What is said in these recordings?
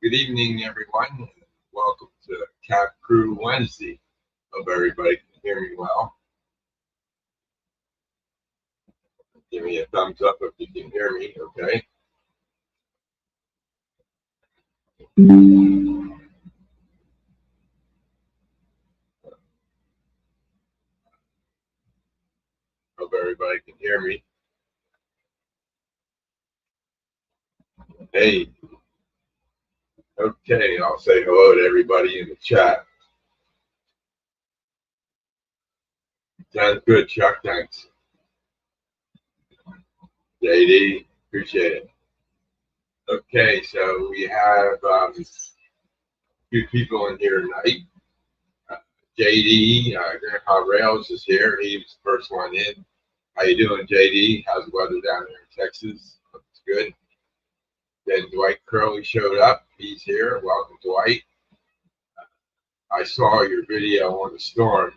Good evening, everyone. Welcome to Cap Crew Wednesday. Hope everybody can hear me well. Give me a thumbs up if you can hear me, okay? Hope everybody can hear me. Hey, okay, I'll say hello to everybody in the chat. Sounds good, Chuck. Thanks. JD, appreciate it. Okay, so we have a few people in here tonight. JD, Grandpa Rails is here. He was the first one in. How you doing, JD? How's the weather down there in Texas? Looks good. Then Dwight Curley showed up. He's here. Welcome, Dwight. I saw your video on the storm.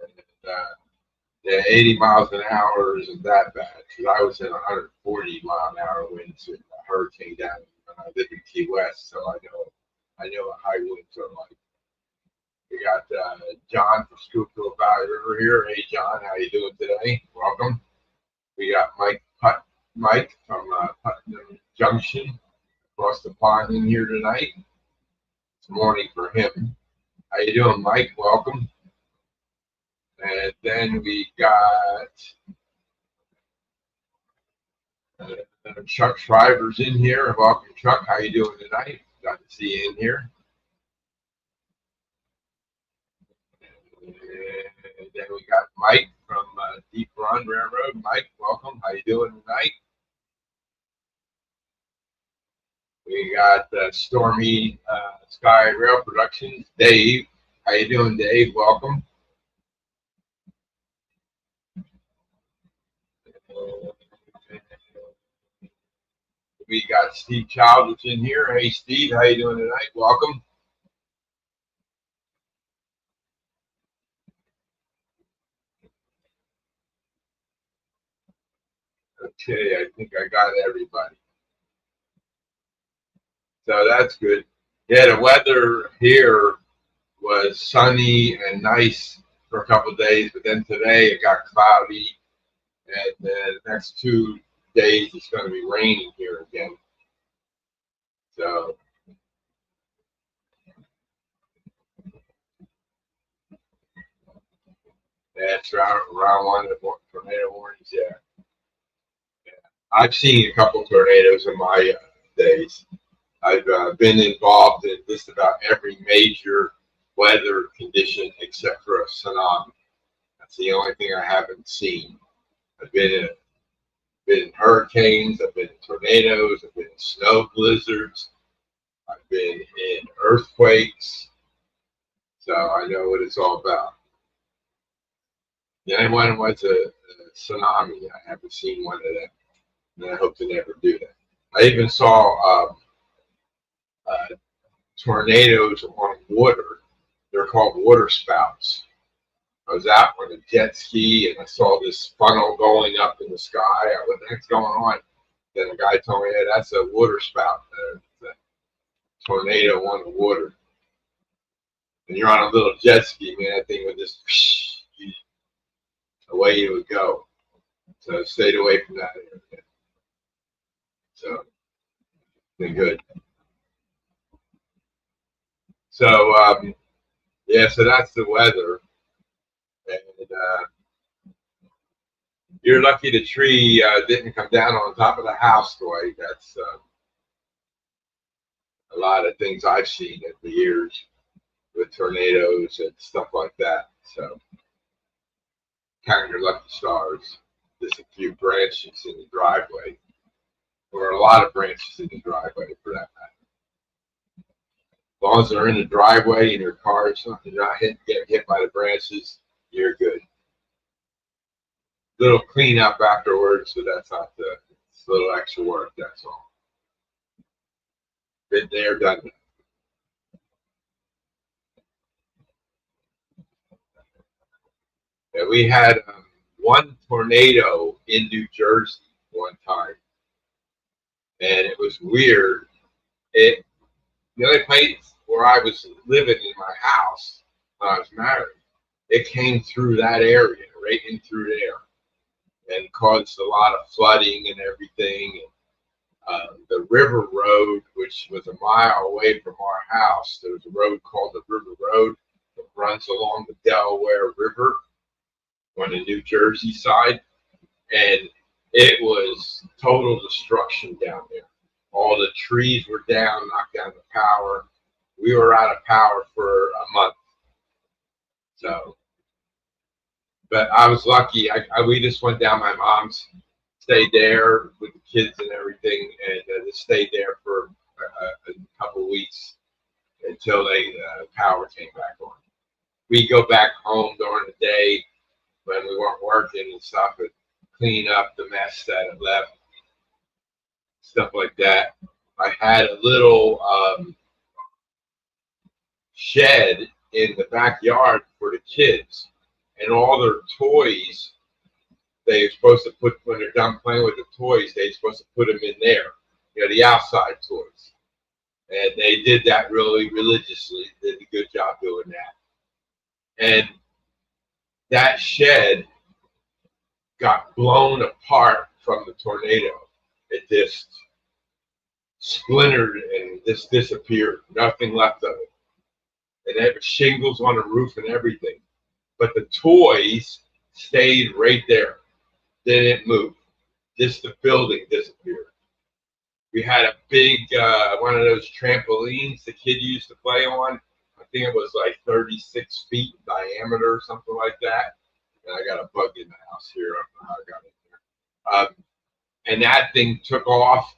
And, yeah, 80 miles an hour isn't that bad because I was in 140 mile an hour winds in a hurricane down when I lived in Key West, so I know what high winds are like. We got John from Schuylkill Valley River here. Hey, John, how you doing today? Welcome. We got Mike from Putnam Junction across the pond in here tonight. It's morning for him. How you doing, Mike? Welcome. And then we got Chuck Shriver's in here. Welcome, Chuck. How you doing tonight? Got to see you in here. And then we got Mike from Deep Run Railroad. Mike, welcome. How you doing tonight? We got Stormy Sky Rail Productions. Dave, how you doing, Dave? Welcome. We got Steve Childs in here. Hey, Steve, how you doing tonight? Welcome. Okay, I think I got everybody. So that's good. Yeah, the weather here was sunny and nice for a couple of days, but then today it got cloudy, and the next 2 days it's going to be raining here again. So that's round one of the tornado warnings. Yeah. I've seen a couple tornadoes in my days. I've been involved in just about every major weather condition except for a tsunami. That's the only thing I haven't seen. I've been in hurricanes, I've been in tornadoes, I've been in snow blizzards, I've been in earthquakes, so I know what it's all about. The only one was a tsunami. I haven't seen one of them, and I hope to never do that. I even saw tornadoes on water. They're called water spouts. I was out on a jet ski and I saw this funnel going up in the sky. What the heck's going on? Then the guy told me, "Hey, that's a water spout. It's a tornado on the water." And you're on a little jet ski, man. That thing would just away you would go. So stayed away from that area. So been good. So yeah, so that's the weather. And you're lucky the tree didn't come down on top of the house, Dwight. That's a lot of things I've seen in the years with tornadoes and stuff like that. So count your lucky stars. Just a few branches in the driveway, or a lot of branches in the driveway for that matter. As long as they're in the driveway and your car is not, you're not getting hit by the branches, you're good. Little cleanup afterwards, so that's not it's a little extra work, that's all. Been there, done that. Yeah, we had one tornado in New Jersey one time. and it was weird. It The only place where I was living in my house when I was married, it came through that area, right in through there, and caused a lot of flooding and everything. The river road, which was a mile away from our house, there was a road called the River Road that runs along the Delaware River on the New Jersey side, and it was total destruction down there. All the trees were down, knocked down the power. We were out of power for a month. So, but I was lucky. We just went down my mom's, stayed there with the kids and everything, and just stayed there for a couple of weeks until power came back on. We go back home during the day when we weren't working and stuff, and clean up the mess that had left, stuff like that. I had a little shed in the backyard for the kids, and all their toys, they're supposed to put, when they're done playing with the toys, they're supposed to put them in there, the outside toys. And they did that really religiously, did a good job doing that. And that shed got blown apart from the tornado. It just splintered and just disappeared, nothing left of it. And it had shingles on the roof and everything. But the toys stayed right there. They didn't move. Just the building disappeared. We had a big, one of those trampolines the kid used to play on. I think it was like 36 feet in diameter or something like that. And I got a bug in the house here. I don't know how I got it there. And that thing took off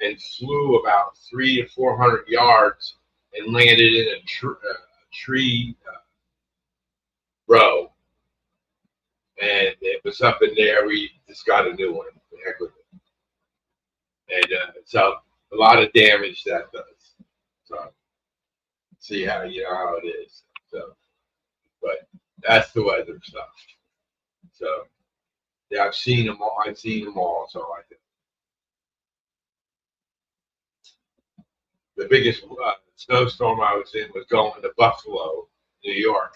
and flew about 300 to 400 yards and landed in a tree row. And it was up in there. We just got a new one. The heck with it. And so a lot of damage that does. So see how how it is. So, but that's the weather stuff. So yeah, I've seen them all. I've seen them all. So I think the biggest snowstorm I was in was going to Buffalo, New York,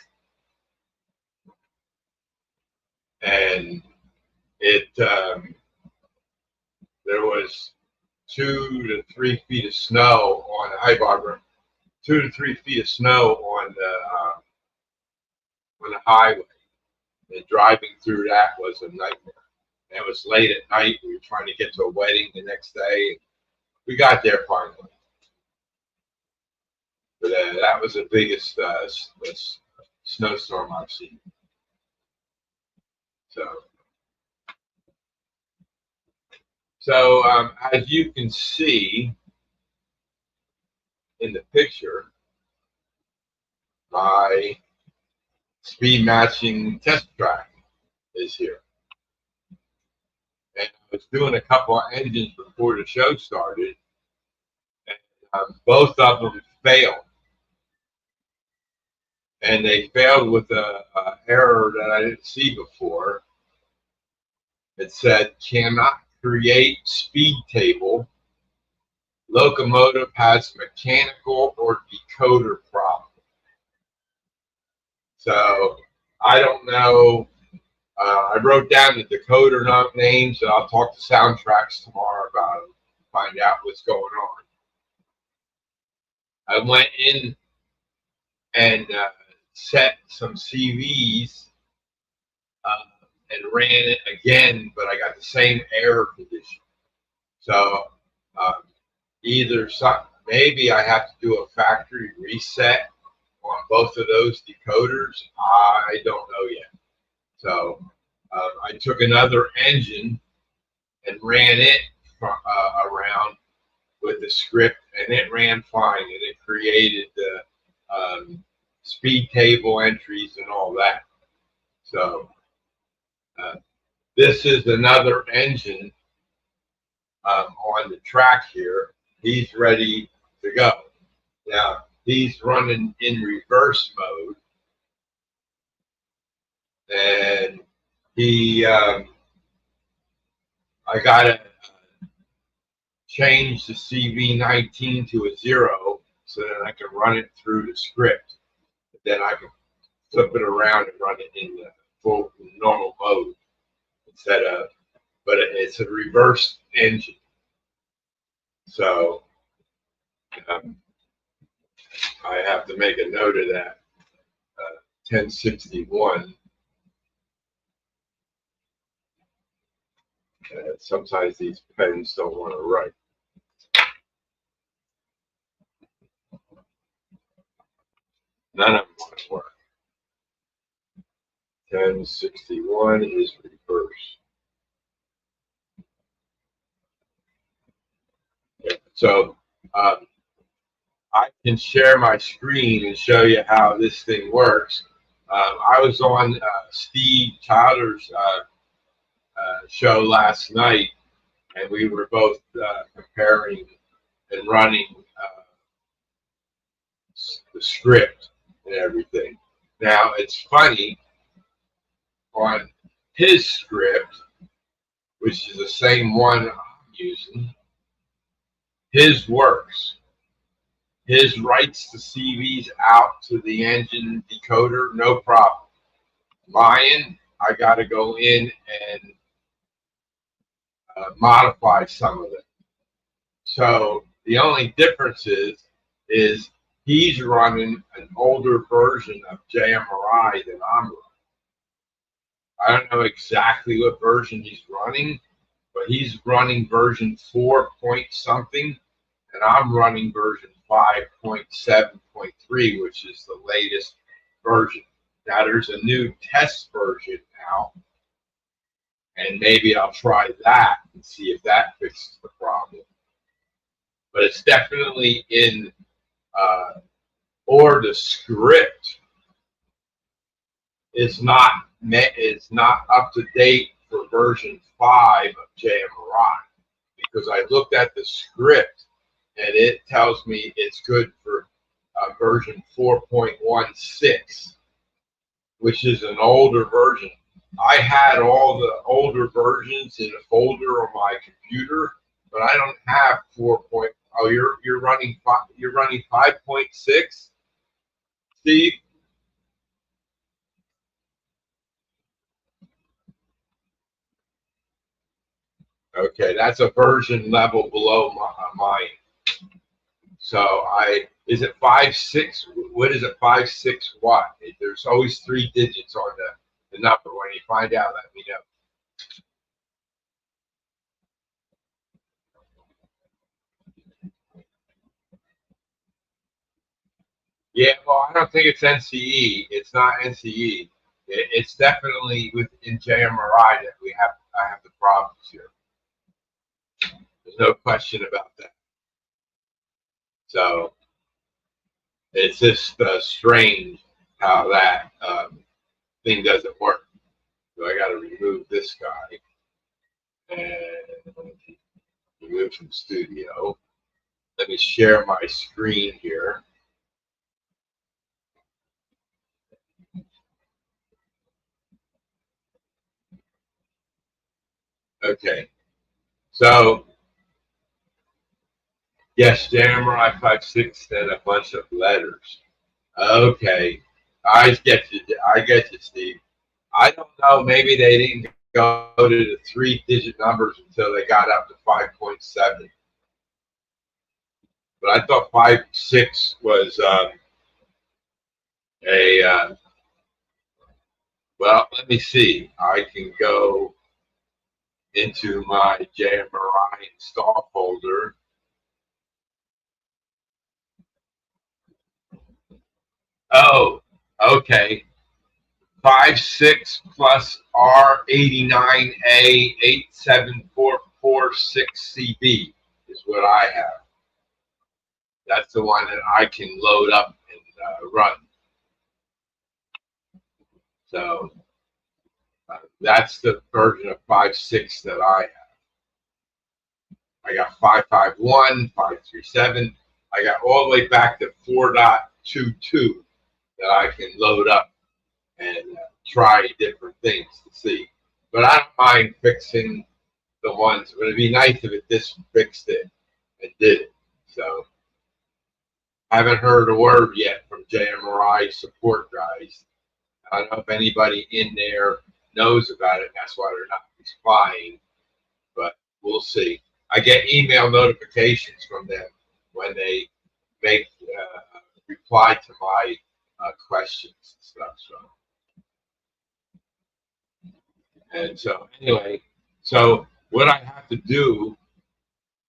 and it there was 2 to 3 feet of snow on the high bar, 2 to 3 feet of snow on the highway, and driving through that was a nightmare. And it was late at night. We were trying to get to a wedding the next day. We got there finally, but that was the biggest snowstorm I've seen. So as you can see in the picture, my speed matching test track is here. And I was doing a couple of engines before the show started, and both of them failed. And they failed with an error that I didn't see before. It said, cannot create speed table. Locomotive has mechanical or decoder problem. So I don't know. I wrote down the decoder names, and I'll talk to Soundtracks tomorrow about them, find out what's going on. I went in and set some CVs and ran it again, but I got the same error condition. So maybe I have to do a factory reset on both of those decoders. I don't know yet. So I took another engine and ran it around with the script, and it ran fine, and it created the speed table entries and all that. So this is another engine on the track here. He's ready to go. Now he's running in reverse mode, and I got to change the CV19 to a 0 so that I can run it through the script. Then I can flip it around and run it in the full normal mode instead of, but it's a reverse engine. So I have to make a note of that. 1061. Sometimes these pens don't want to write. None of them want to work. 1061 is reverse. Okay. So I can share my screen and show you how this thing works. I was on Steve Tyler's show last night, and we were both comparing and running the script and everything. Now, it's funny, on his script, which is the same one I'm using, his works. His writes the CVs out to the engine decoder, no problem. Mine, I got to go in and modify some of it. So the only difference is he's running an older version of JMRI than I'm running. I don't know exactly what version he's running, but he's running version 4 point something, and I'm running version 5.7.3, which is the latest version. Now there's a new test version out, and maybe I'll try that and see if that fixes the problem. But it's definitely in, or the script is not up to date for version 5 of JMRI, because I looked at the script and it tells me it's good for version 4.16, which is an older version. I had all the older versions in a folder on my computer, but I don't have 4. Oh, you're running 5.6, Steve? Okay, that's a version level below mine. So is it 5.6? What is it, 5.6 what? There's always 3 digits on the number. When you find out, let me know. Yeah, well, I don't think it's NCE. It's not NCE. It's definitely within JMRI that I have the problems here. There's no question about that. So it's just strange how that thing doesn't work. So I got to remove this guy and remove from studio. Let me share my screen here. Okay, so yes, JMRI 5.6 and a bunch of letters. Okay, I get you. I get you, Steve. I don't know. Maybe they didn't go to the 3-digit numbers until they got up to 5.7. But I thought 5.6 was well, let me see. I can go into my JMRI install folder. Oh, okay. 5.6 plus R89A 87446CB is what I have. That's the one that I can load up and run. So that's the version of 5.6 that I have. I got 5.5.1, 5.3.7. I got all the way back to 4.22 that I can load up and try different things to see. But I don't mind fixing the ones. But it'd be nice if it just fixed it and did it. So haven't heard a word yet from JMRI support guys. I don't know if anybody in there knows about it. That's why they're not responding, but we'll see. I get email notifications from them when they make reply to my questions and stuff. So anyway, so what I have to do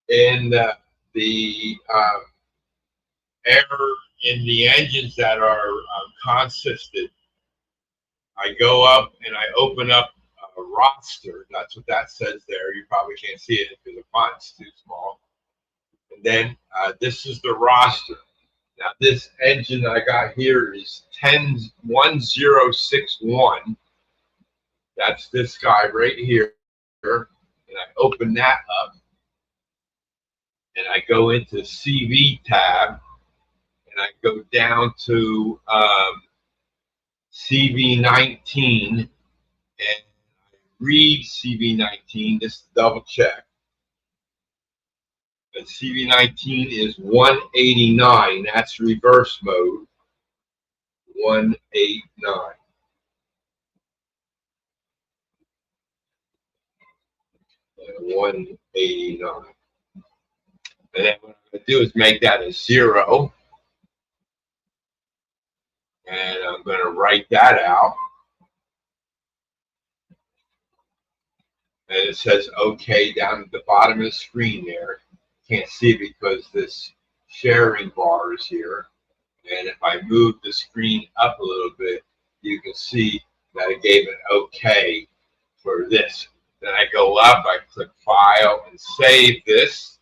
in the error in the engines that are consistent, I go up and I open up a roster. That's what that says there. You probably can't see it because the font's too small. And then this is the roster. Now this engine I got here is 101061. That's this guy right here. And I open that up and I go into CV tab and I go down to CV19 and I read CV19 just to double check. And CV19 is 189. That's reverse mode. 189. And 189. And then what I'm going to do is make that a 0. And I'm going to write that out. And it says OK down at the bottom of the screen there. Can't see it because this sharing bar is here. And if I move the screen up a little bit, you can see that it gave an OK for this. Then I go up, I click File and save this.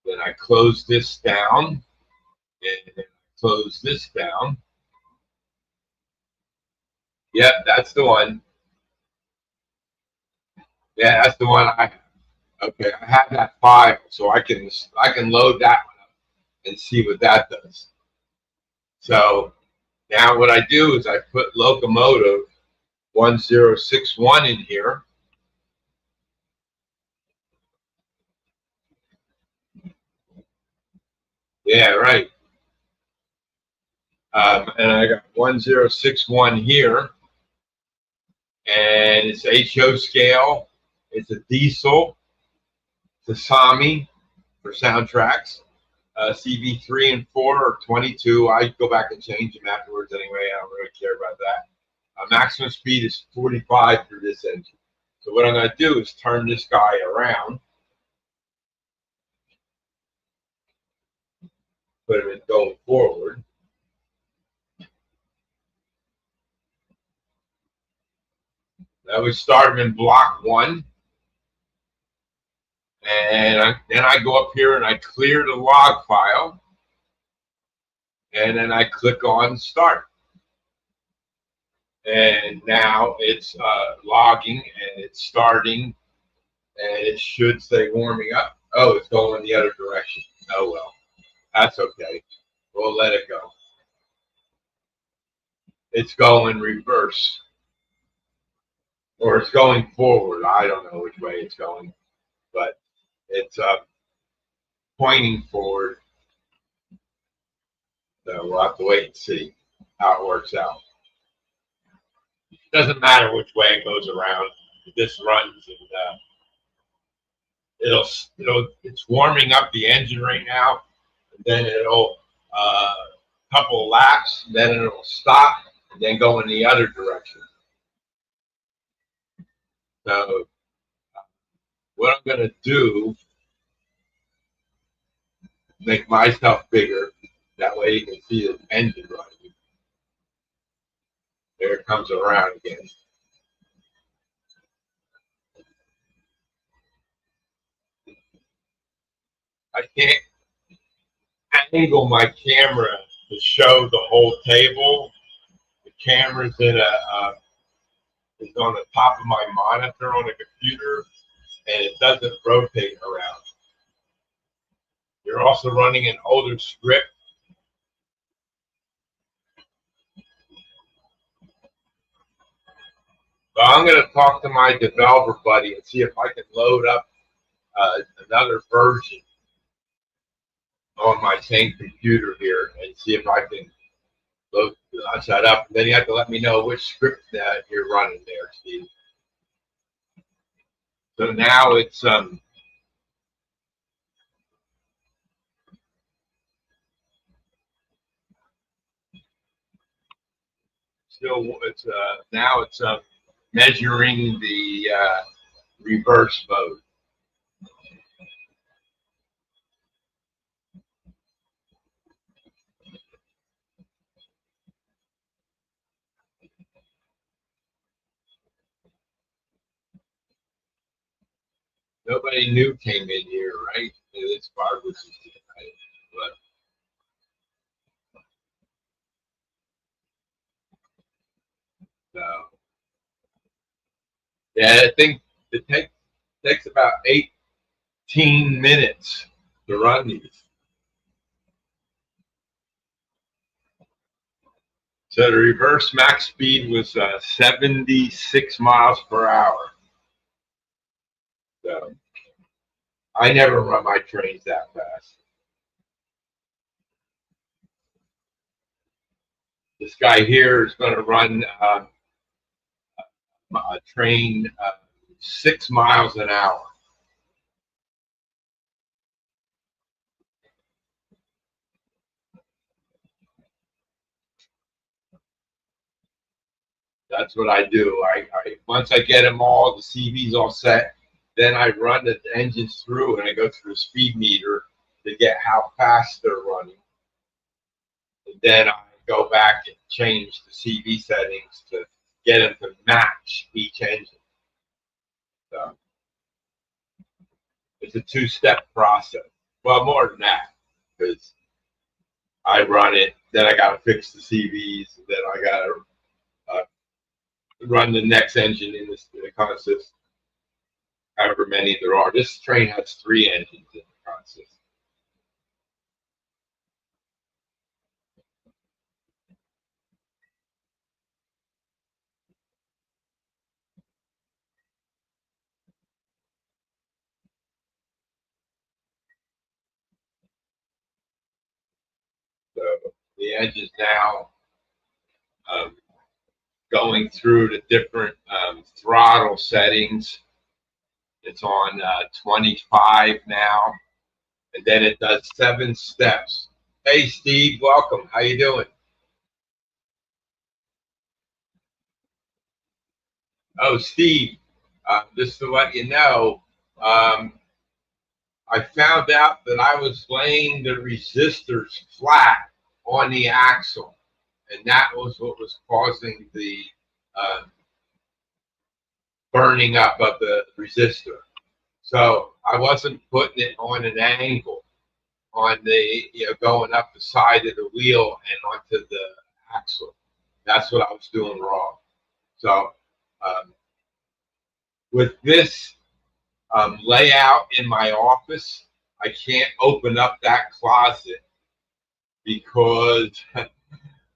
Then I close this down. And then I close this down. Yep, that's the one. Yeah, that's the one I have. Okay, I have that file, so I can load that one up and see what that does. So now what I do is I put locomotive 1061 in here. Yeah, right. And I got 1061 here, and it's HO scale. It's a diesel. It's a Sami for soundtracks. CV3 and 4 or 22. I go back and change them afterwards anyway. I don't really care about that. Maximum speed is 45 for this engine. So what I'm going to do is turn this guy around. Put him in going forward. Now we start him in block 1. And then I go up here and I clear the log file. And then I click on start. And now it's logging and it's starting. And it should say warming up. Oh, it's going in the other direction. Oh, well, that's okay. We'll let it go. It's going reverse. Or it's going forward. I don't know which way it's going. But it's pointing forward. So we'll have to wait and see how it works out. It doesn't matter which way it goes around. This runs and it's warming up the engine right now. And then it'll couple laps, then it'll stop, and then go in the other direction. So what I'm going to do, make myself bigger. That way you can see the engine running. There it comes around again. I can't angle my camera to show the whole table. The camera's is on the top of my monitor on the computer, and it doesn't rotate around. You're also running an older script. So I'm going to talk to my developer buddy and see if I can load up another version on my same computer here and see if I can look that up. And then you have to let me know which script that you're running there, Steve. So now it's still it's now it's measuring the reverse mode. Nobody new came in here, right? It's Barbara's right? But yeah, I think it takes about 18 minutes to run these. So the reverse max speed was 76 miles per hour. So I never run my trains that fast. This guy here is going to run a train 6 miles an hour. That's what I do. I once I get them all, the CVs all set, then I run the engines through and I go through the speed meter to get how fast they're running. And then I go back and change the CV settings to get them to match each engine. So it's a two-step process. Well, more than that, because I run it, then I got to fix the CVs, and then I got to run the next engine in the consist. However many there are. This train has 3 engines in the consist. So the engines now going through the different throttle settings. It's on 25 now, and then it does 7 steps. Hey, Steve, welcome. How you doing? Oh, Steve, just to let you know, I found out that I was laying the resistors flat on the axle, and that was what was causing the uh, burning up of the resistor. So I wasn't putting it on an angle on the, going up the side of the wheel and onto the axle. That's what I was doing wrong. So with this layout in my office, I can't open up that closet because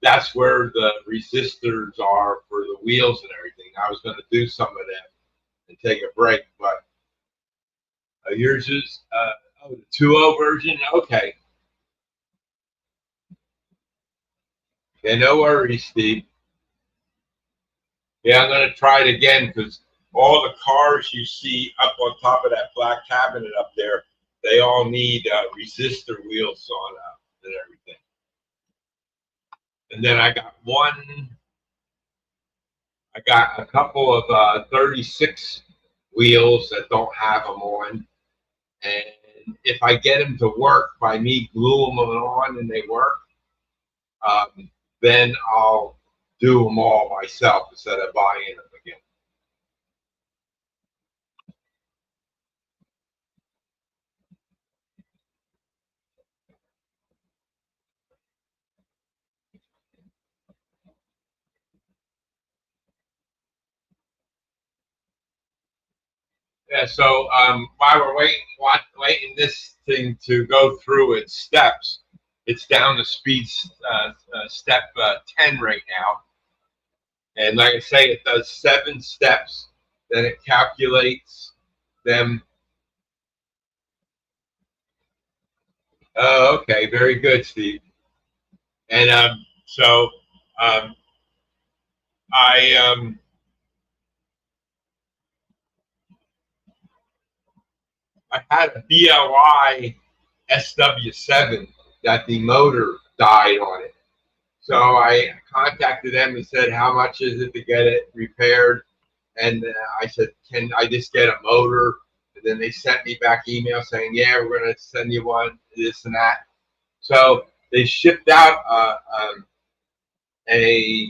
that's where the resistors are for the wheels and everything. I was going to do some of that and take a break, but yours is the 2.0 version. Okay. Yeah, no worries, Steve. Yeah, I'm going to try it again because all the cars you see up on top of that black cabinet up there, they all need resistor wheels on and everything. And then I got a couple of 36 wheels that don't have them on. And if I get them to work by me gluing them on and they work, then I'll do them all myself instead of buying them again. Yeah, so while we're waiting this thing to go through its steps, it's down to speed step 10 right now. And like I say, it does 7 steps, then it calculates them Oh, okay, very good, Steve. And so um, I I had a BLI SW7 that the motor died on it. So I contacted them and said, "How much is it to get it repaired?" And I said, "Can I just get a motor?" And then they sent me back email saying, "Yeah, we're going to send you one, this and that." So they shipped out a,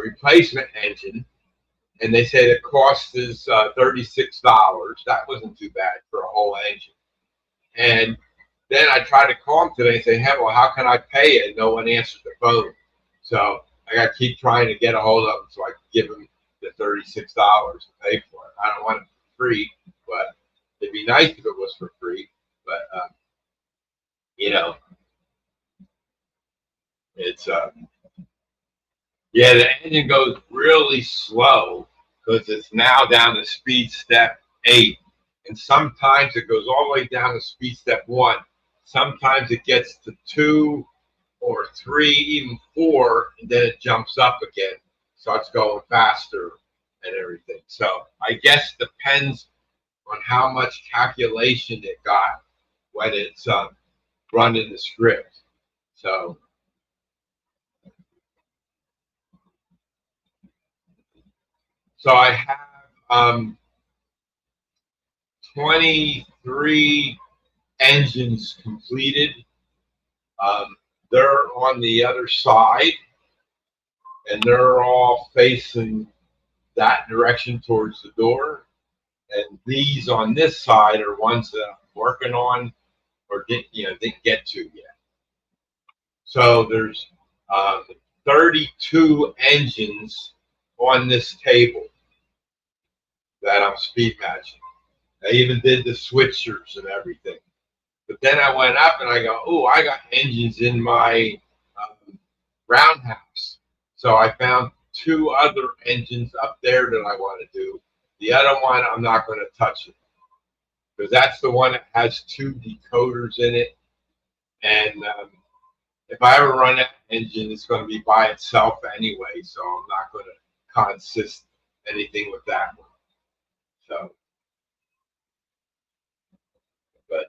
replacement engine, and they said it cost is $36. That wasn't too bad for a whole engine. And then I tried to call them today and say, "Hey, well, how can I pay it?" And no one answered the phone. So I got to keep trying to get a hold of them so I can give them the $36 to pay for it. I don't want it for free, but it'd be nice if it was for free. But you know, it's yeah, the engine goes really slow because it's now down to speed step 8, and sometimes it goes all the way down to speed step 1. Sometimes it gets to 2 or 3, even 4, and then it jumps up again, starts going faster and everything. So I guess it depends on how much calculation it got when it's running the script. So I have 23 engines completed. They're on the other side, and they're all facing that direction towards the door. And these on this side are ones that I'm working on or didn't get to yet. So there's 32 engines on this table that I'm speed matching. I even did the switchers and everything. But then I went up and I go, "Oh, I got engines in my roundhouse." So I found 2 other engines up there that I want to do. The other one, I'm not going to touch it because that's the one that has 2 decoders in it. And if I ever run that engine, it's going to be by itself anyway. So I'm not going to consist anything with that one. So, but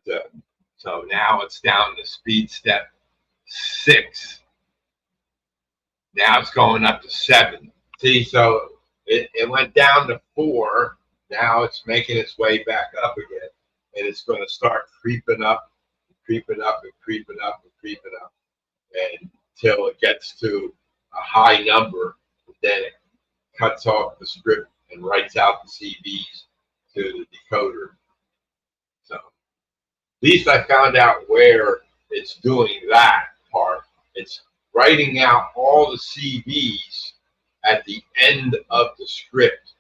so now it's down to speed step 6. Now it's going up to 7. See, so it went down to 4. Now it's making its way back up again. And it's going to start creeping up, creeping up, and creeping up, and creeping up. And until it gets to a high number, then it cuts off the script and writes out the CVs to the decoder. So at least I found out where it's doing that part. It's writing out all the CVs at the end of the script.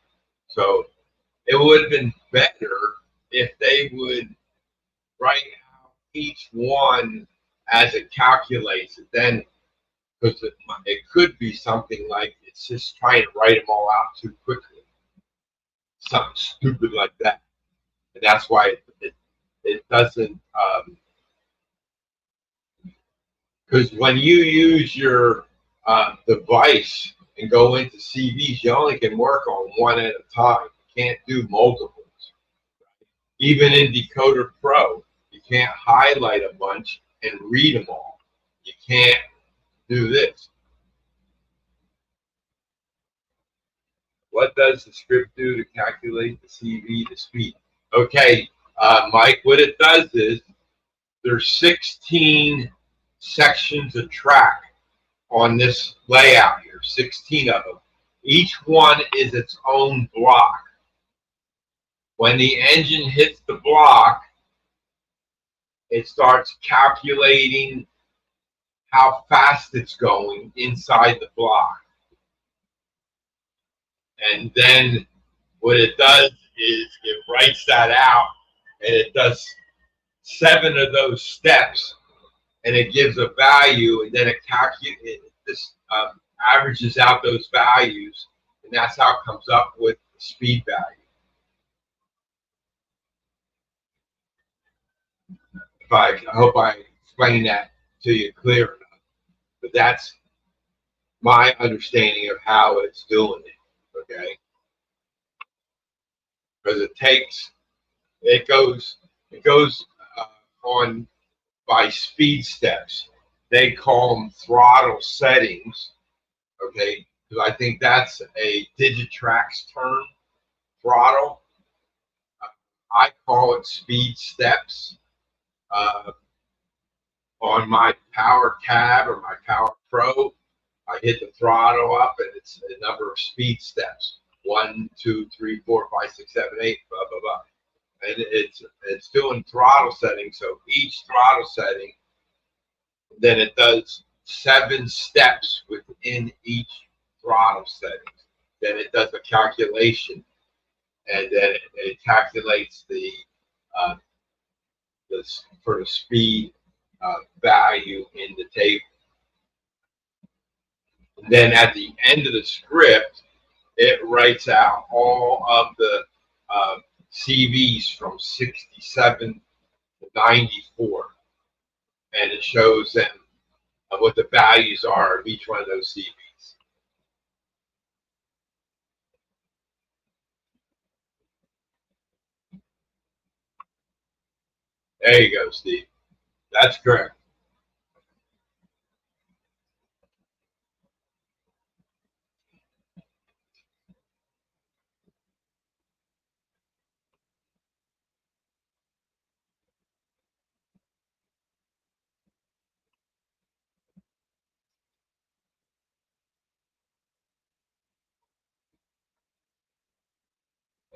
So it would have been better if they would write out each one as it calculates it. Then, because it could be something like it's just trying to write them all out too quickly, something stupid like that, and that's why it doesn't. Because when you use your device and go into CVs, you only can work on one at a time. You can't do multiples. Even in Decoder Pro, you can't highlight a bunch and read them all. You can't do this. What does the script do to calculate the CV to speed? Okay, Mike, what it does is there's 16 sections of track on this layout here, 16 of them. Each one is its own block. When the engine hits the block, it starts calculating how fast it's going inside the block. And then what it does is it writes that out, and it does 7 of those steps, and it gives a value, and then this averages out those values, and that's how it comes up with the speed value. I hope I explained that to you clear enough. But that's my understanding of how it's doing it. Okay, because it goes on by speed steps. They call them throttle settings. Okay, because I think that's a Digitrax term. Throttle. I call it speed steps. Uh, on my Power Cab or my Power Pro, I hit the throttle up and it's a number of speed steps. 1, 2, 3, 4, 5, 6, 7, 8, blah, blah, blah. And it's doing throttle settings. So each throttle setting, then it does 7 steps within each throttle setting. Then it does a calculation, and then it calculates uh, for the speed value in the table. And then at the end of the script, it writes out all of the CVs from 67 to 94, and it shows them what the values are of each one of those CVs. There you go, Steve. That's correct.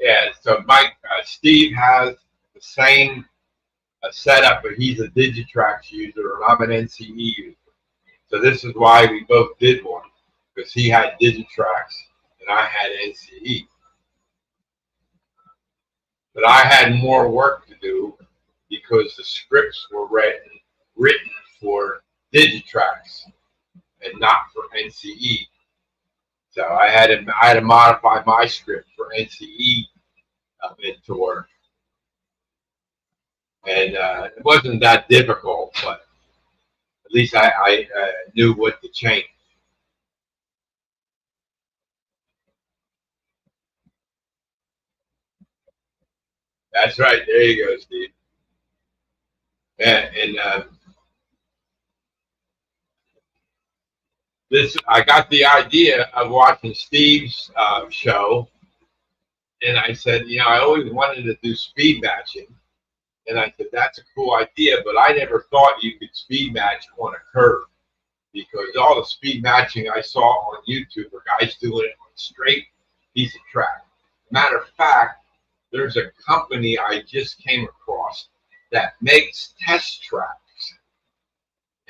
Yeah, so Steve has the same setup, but he's a Digitrax user and I'm an NCE user. So this is why we both did one, because he had Digitrax and I had NCE. But I had more work to do because the scripts were written for Digitrax and not for NCE. So I had to modify my script for NCE Mentor, and it wasn't that difficult, but at least I knew what to change. That's right. There you go, Steve. And this I got the idea of watching Steve's show, and I said, I always wanted to do speed matching, and I said that's a cool idea, but I never thought you could speed match on a curve because all the speed matching I saw on YouTube are guys doing it on a straight piece of track. Matter of fact, there's a company I just came across that makes test tracks,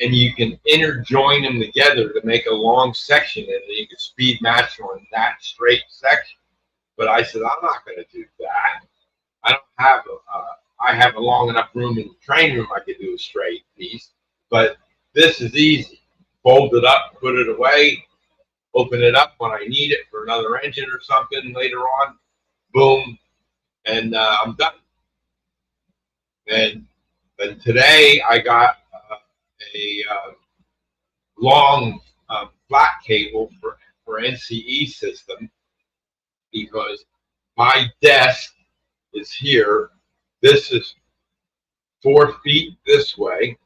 and you can interjoin them together to make a long section, and then you can speed match on that straight section. But I said, I'm not going to do that. I don't have I have a long enough room in the train room I could do a straight piece, but this is easy. Fold it up, put it away, open it up when I need it for another engine or something later on. Boom, and I'm done. And today I got a long flat cable for NCE system because my desk is here. This is 4 feet this way,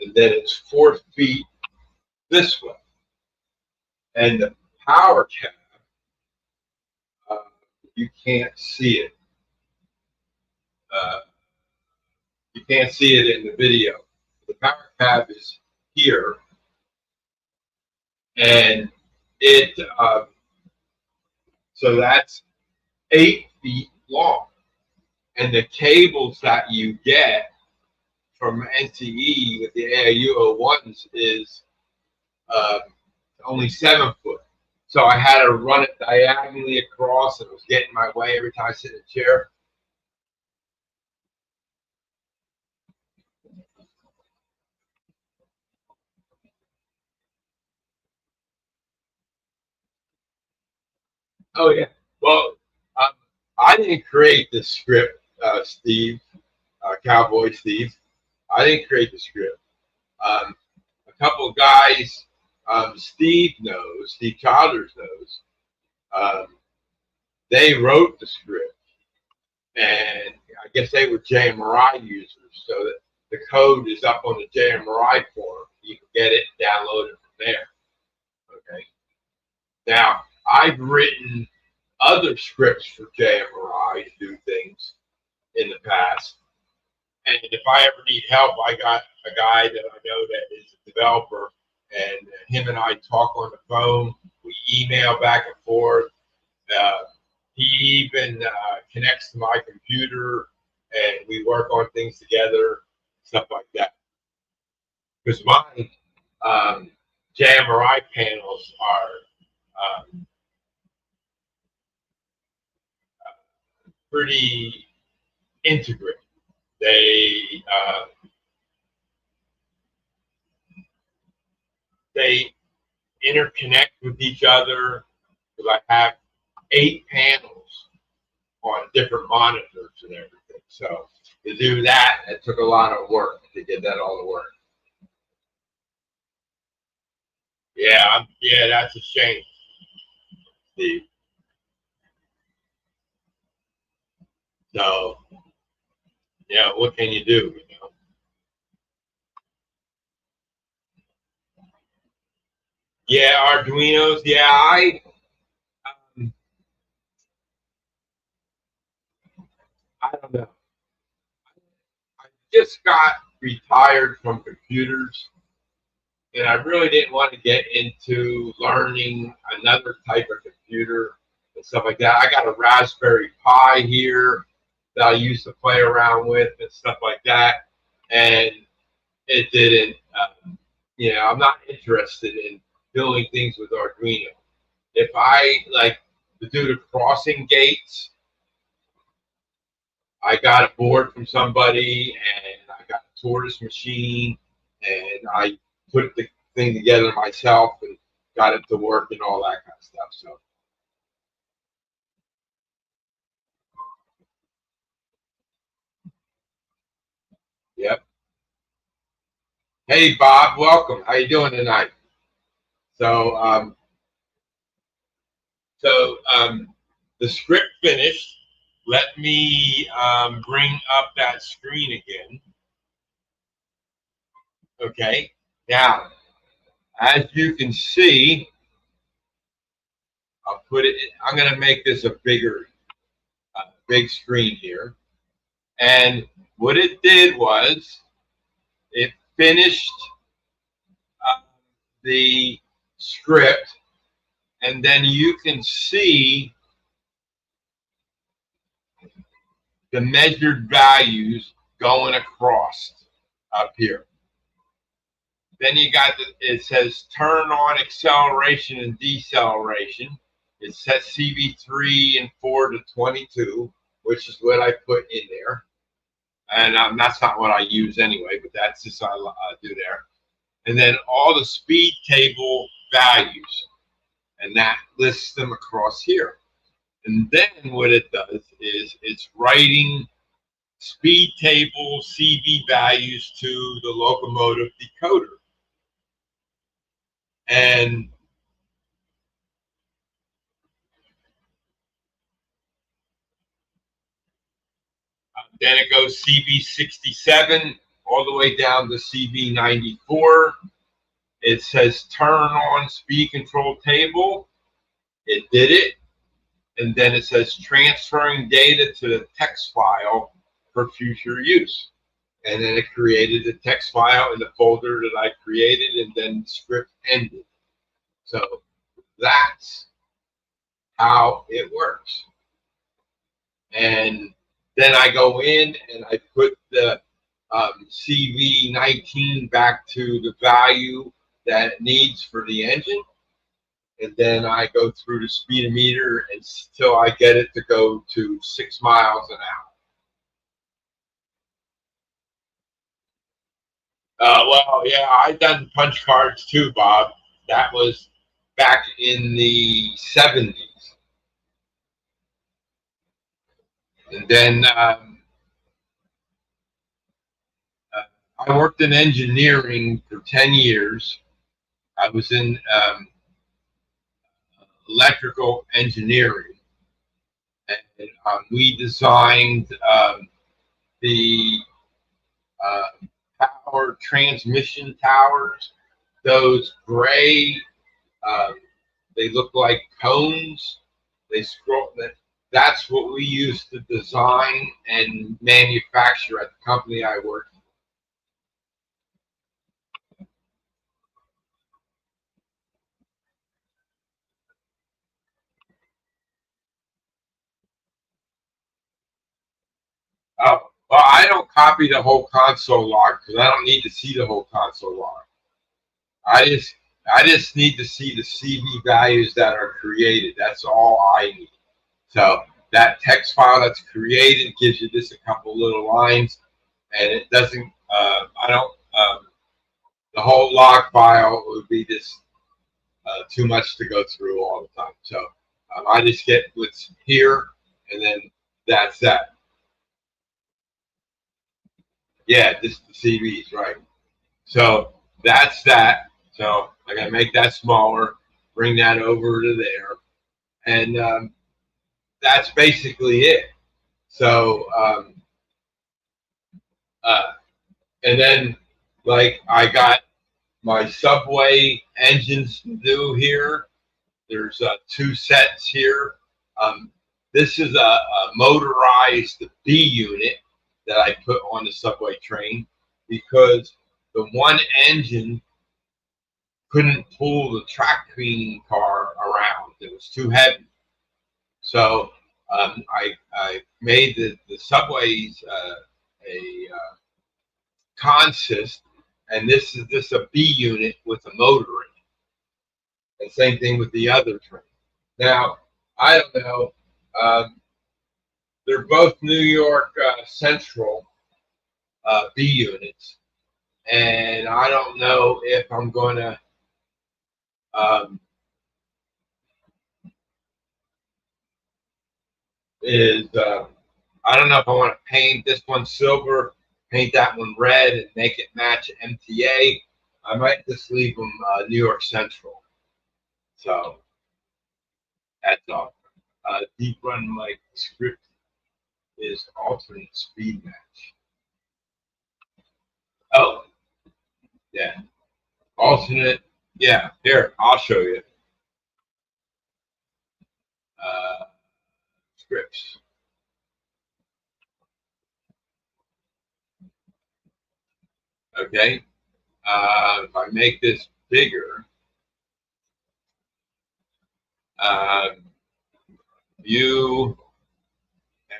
and then it's 4 feet this way. And the power cab, you can't see it. You can't see it in the video. The power cab is here, and it so that's 8 feet long. And the cables that you get from NCE with the AIU 01s is only 7 foot. So I had to run it diagonally across, and it was getting in my way every time I sit in a chair. Oh yeah. Well, um, I didn't create this script, Steve, Cowboy Steve. I didn't create the script. A couple of guys, Steve Childers knows. Um, they wrote the script, and I guess they were JMRI users, so that the code is up on the JMRI forum. You can get it and download it from there. Okay. Now, I've written other scripts for JMRI to do things in the past. And if I ever need help, I got a guy that I know that is a developer, and him and I talk on the phone. We email back and forth. Uh, he even connects to my computer, and we work on things together, stuff like that. Because my JMRI panels are pretty integrated. Uh, they interconnect with each other because I have 8 panels on different monitors and everything. So to do that, it took a lot of work to get that all to work. Yeah, that's a shame, Steve. So, yeah, what can you do? You know? Yeah, Arduinos. Yeah, um, I don't know. I just got retired from computers, and I really didn't want to get into learning another type of computer and stuff like that. I got a Raspberry Pi here that I used to play around with and stuff like that, and it didn't. I'm not interested in building things with Arduino. If I like to do the crossing gates, I got a board from somebody, and I got a tortoise machine, and I put the thing together myself and got it to work and all that kind of stuff. So, yep. Hey, Bob, welcome. How you doing tonight? So, the script finished. Let me bring up that screen again. Okay. Now, as you can see, I'll put it. I'm going to make this a big screen here. And what it did was it finished uh, the script, and then you can see the measured values going across up here. Then you got it says turn on acceleration and deceleration. It sets CV3 and 4 to 22, which is what I put in there. And that's not what I use anyway, but that's just what I do there. And then all the speed table values, and that lists them across here. And then what it does is it's writing speed table CV values to the locomotive decoder. And then it goes CV67 all the way down to CV94. It says turn on speed control table. It did it. And then it says transferring data to the text file for future use. And then it created the text file in the folder that I created, and then the script ended. So that's how it works. And then I go in and I put the CV19 back to the value that it needs for the engine. And then I go through the speedometer until I get it to go to 6 miles an hour. Well, yeah, I done punch cards too, Bob. That was back in the 70s. And then I worked in engineering for 10 years. I was in electrical engineering, and we designed the power transmission towers, those gray, um, they look like cones. They scroll. That's what we used to design and manufacture at the company I worked. Oh, well, I don't copy the whole console log because I don't need to see the whole console log. I just I just need to see the CV values that are created. That's all I need. So that text file that's created gives you just a couple little lines, and it doesn't. I don't. The whole log file would be just too much to go through all the time. So I just get what's here, and then that's that. Yeah, just the CVs, right? So that's that. So I gotta make that smaller, bring that over to there, and that's basically it. So uh, and then like I got my subway engines to do here. There's two sets here. Um, this is a motorized B unit that I put on the subway train because the one engine couldn't pull the track cleaning car around. It was too heavy. So I made the subways a consist, and this is this a B unit with a motor in it. And same thing with the other train. Now, I don't know. They're both New York Central B units, and I don't know if I'm going to. Um, is I don't know if I want to paint this one silver, paint that one red, and make it match MTA. I might just leave them New York Central. So that's all. Deep run my script is alternate speed match. Oh, yeah. Alternate. Yeah, here, I'll show you. Uh, Scripts. Okay. If I make this bigger, uh, view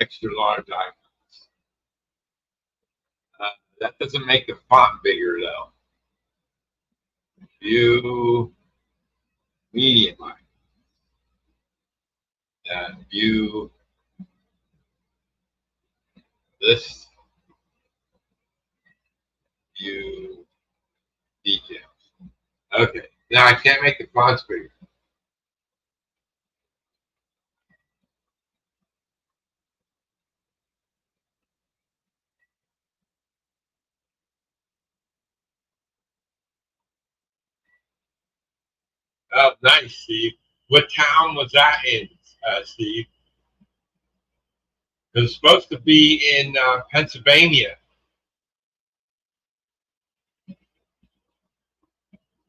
extra large icons. That doesn't make the font bigger though. View medium icon. View this. View details. Okay. Now I can't make the fonts bigger. Oh, nice, Steve. What town was that in, Steve? It was supposed to be in Pennsylvania.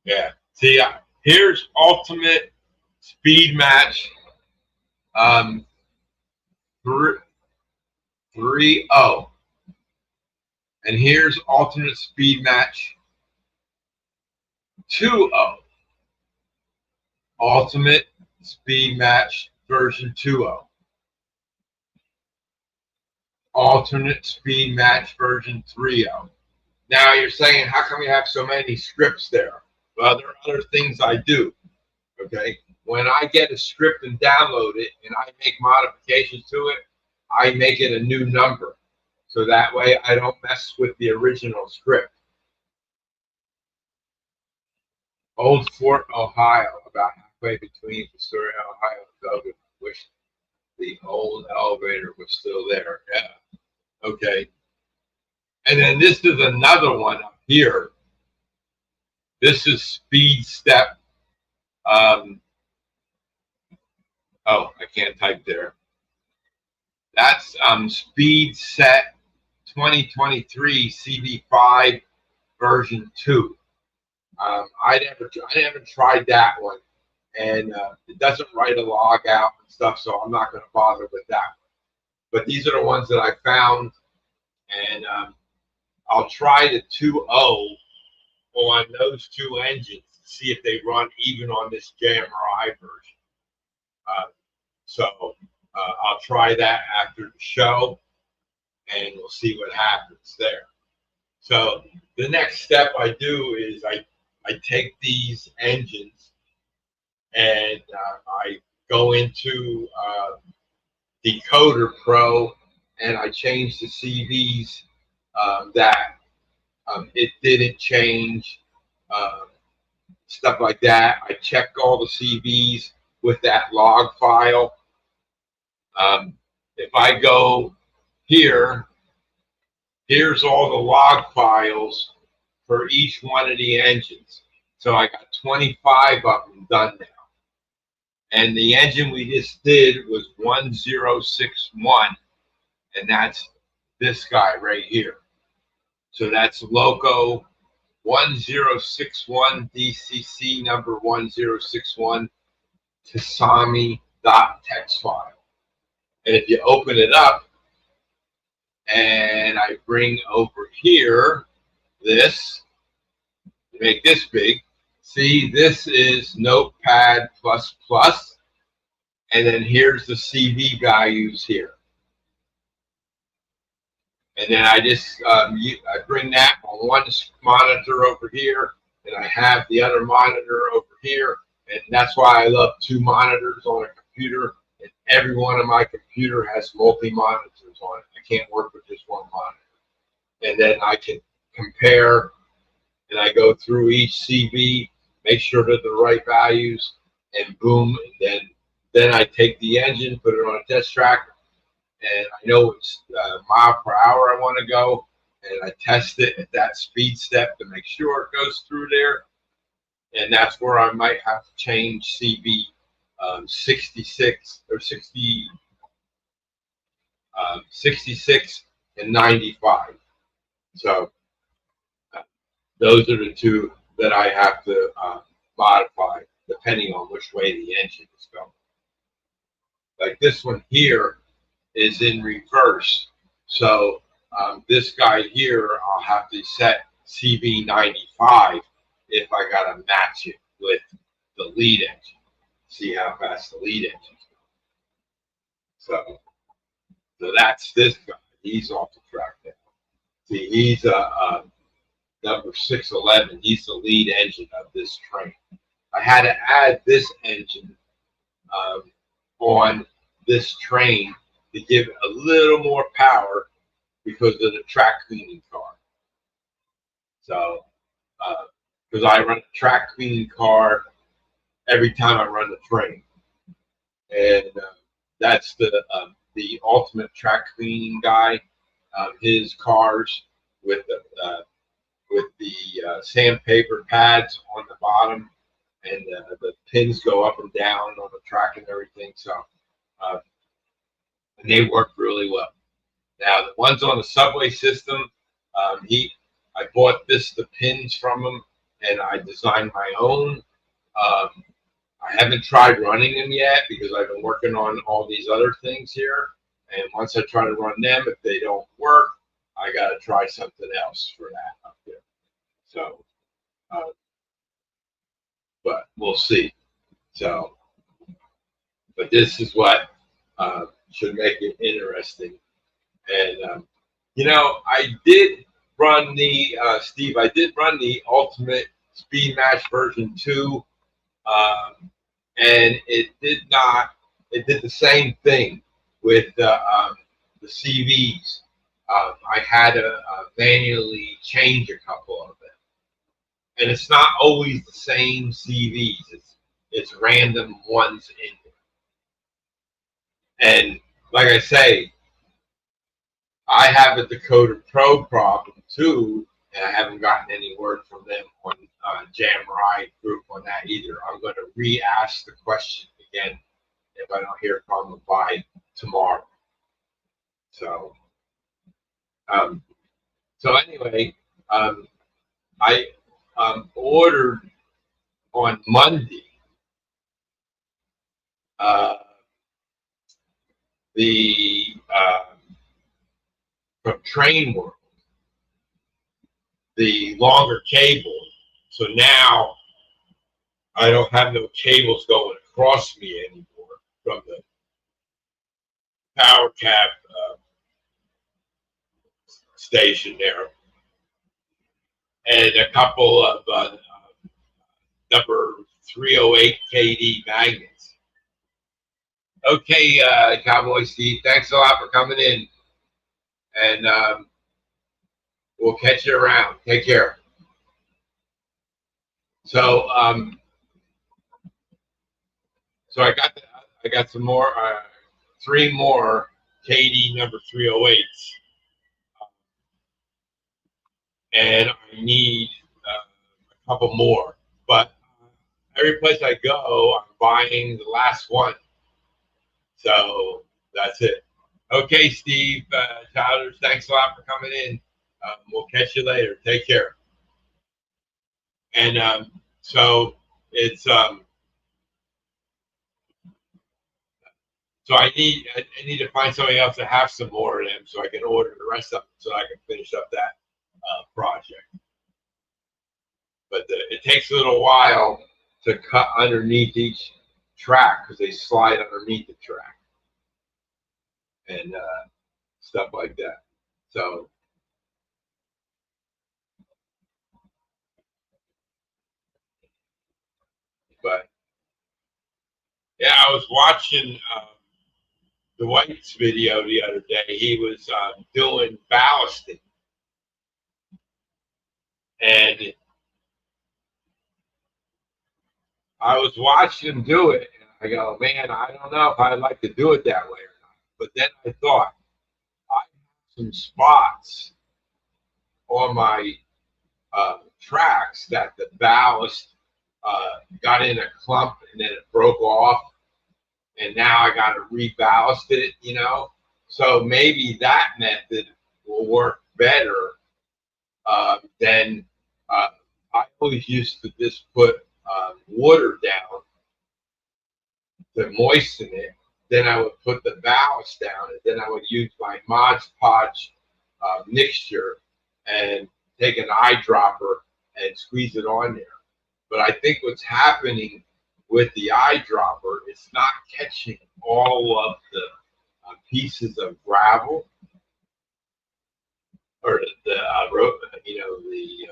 Yeah. See, here's ultimate speed match. Um, 3-0. And here's alternate speed match 2-0. Ultimate speed match version 2.0. Alternate speed match version 3.0. Now you're saying, how come you have so many scripts there? Well, there are other things I do. Okay. When I get a script and download it and I make modifications to it, I make it a new number. So that way I don't mess with the original script. Old Fort, Ohio, about halfway between Astoria, Ohio, and Belgium. Wish the old elevator was still there. Yeah. Okay. And then this is another one up here. This is Speed Step. Oh, I can't type there. That's Speed Set 2023 CV5 version 2. I never tried that one, and it doesn't write a log out and stuff, so I'm not going to bother with that one. But these are the ones that I found, and I'll try the 2.0 on those two engines to see if they run even on this JMRI version. So I'll try that after the show, and we'll see what happens there. So the next step I do is I take these engines and I go into Decoder Pro and I change the CVs that it didn't change, stuff like that. I check all the CVs with that log file. If I go here, here's all the log files for each one of the engines. So I got 25 of them done now. And the engine we just did was 1061, and that's this guy right here. So that's Loco 1061 DCC number 1061 Tasami.txt file. And if you open it up and I bring over here this, make this big, see, this is Notepad++, and then here's the CV values here. And then I just I bring that on one monitor over here, and I have the other monitor over here, and that's why I love two monitors on a computer. And every one of my computer has multi-monitors on it. I can't work with just one monitor. And then I can compare, and I go through each CV, make sure they're the right values, and boom, and then I take the engine, put it on a test track, and I know it's mile per hour I want to go, and I test it at that speed step to make sure it goes through there. And that's where I might have to change CV 66 or 60, 66 and 95. So those are the two that I have to modify depending on which way the engine is going. Like this one here is in reverse. So this guy here, I'll have to set CV 95 if I got to match it with the lead engine. See how fast the lead engine is going. So that's this guy. He's off the track now. See, he's number 611. He's the lead engine of this train. I had to add this engine on this train to give it a little more power because of the track cleaning car. So, because I run a track cleaning car every time I run the train, and that's the ultimate track cleaning guy. His cars with the sandpaper pads on the bottom, and the pins go up and down on the track and everything. So, and they work really well. Now the ones on the subway system, I bought the pins from him, and I designed my own. I haven't tried running them yet because I've been working on all these other things here. And once I try to run them, if they don't work, I got to try something else for that up there. So, but we'll see. So, but this is what should make it interesting. And, I did run the, Steve, I did run the Ultimate Speed Match version 2. And it did the same thing with the CVs. I had to manually change a couple of them. And it's not always the same CVs. It's random ones in there. And like I say, I have a Decoder Pro problem too, and I haven't gotten any word from them on Jam Ride group on that either. I'm going to re-ask the question again if I don't hear from them by tomorrow. So, um, anyway, I ordered on Monday the from Train World the longer cable. So now I don't have no cables going across me anymore from the power cap station there, and a couple of number 308 KD magnets. Okay, Cowboy Steve, thanks a lot for coming in, and we'll catch you around. Take care. So, so I got some more, 3 more KD number 308s, and I need a couple more. But every place I go, I'm buying the last one. So that's it. Okay, Steve Childers, thanks a lot for coming in. We'll catch you later. Take care. And so it's so I need to find somebody else to have some more of them so I can order the rest of them so I can finish up that project. But it takes a little while to cut underneath each track because they slide underneath the track and stuff like that. So but yeah, I was watching the White's video the other day. He was doing ballasting, and I was watching him do it, and I go, man, I don't know if I'd like to do it that way or not. But then I thought, I have some spots on my tracks that the ballast got in a clump and then it broke off, and now I got to reballast it, you know. So maybe that method will work better than I always used to just put water down to moisten it. Then I would put the ballast down, and then I would use my Mod Podge mixture and take an eyedropper and squeeze it on there. But I think what's happening with the eyedropper, it's not catching all of the pieces of gravel or the you know, the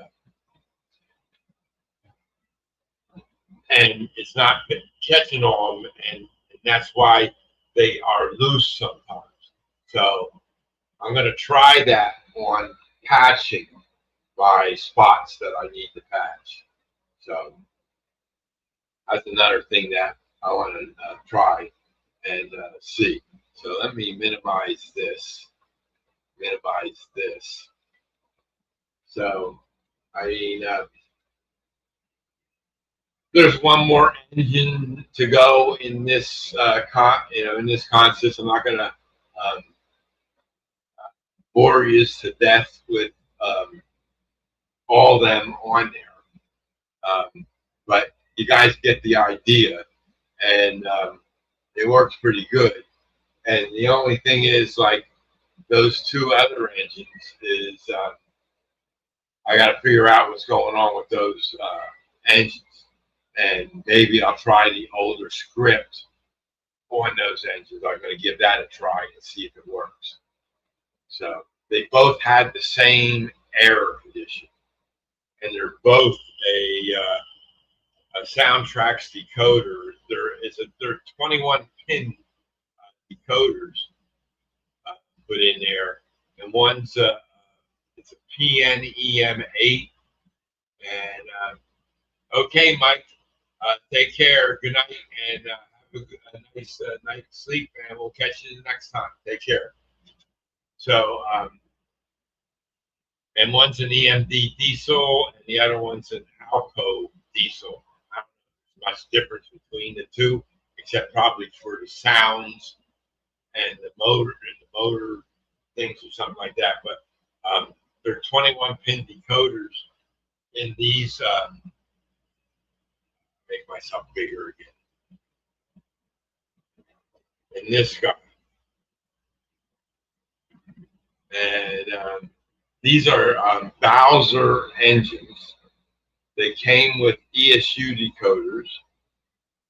and it's not catching on them, and that's why they are loose sometimes. So I'm going to try that on patching my spots that I need to patch. So that's another thing that I want to try and see. So let me minimize this. So I mean, there's one more engine to go in this in this consist. I'm not going to bore you to death with all them on there, but you guys get the idea, and it works pretty good. And the only thing is, like those 2 other engines, is I got to figure out what's going on with those engines. And maybe I'll try the older script on those engines. I'm going to give that a try and see if it works. So they both had the same error condition, and they're both a Soundtracks decoder. They're 21 pin decoders put in there, and one's it's a PNEM8. And okay, Mike. Take care. Good night, and have a nice night's sleep. And we'll catch you next time. Take care. So, and one's an EMD diesel, and the other one's an Alco diesel. I don't know if there's much difference between the two, except probably for the sounds and the motor things or something like that. But there are 21 pin decoders in these. Make myself bigger again. In this guy, and these are Bowser engines. They came with ESU decoders.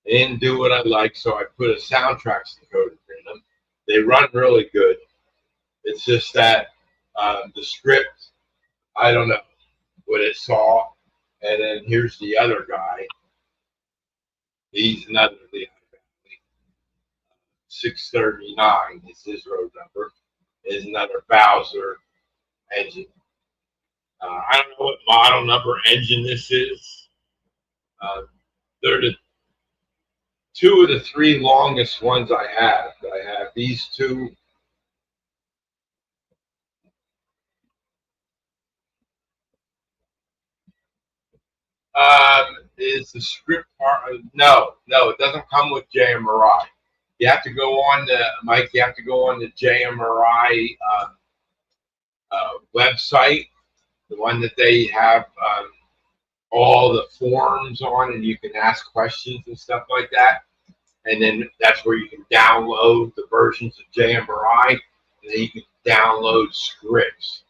They didn't do what I like, so I put a soundtracks decoder in them. They run really good. It's just that the script, I don't know what it saw. And then here's the other guy. He's another Leon family. 639 is his road number. Is another Bowser engine. I don't know what model number engine this is. They're the two of the three longest ones I have. I have these two. Is the script part? No, it doesn't come with JMRI. You have to go on the Mike. You have to go on the JMRI website, the one that they have all the forms on, and you can ask questions and stuff like that. And then that's where you can download the versions of JMRI, and then you can download scripts.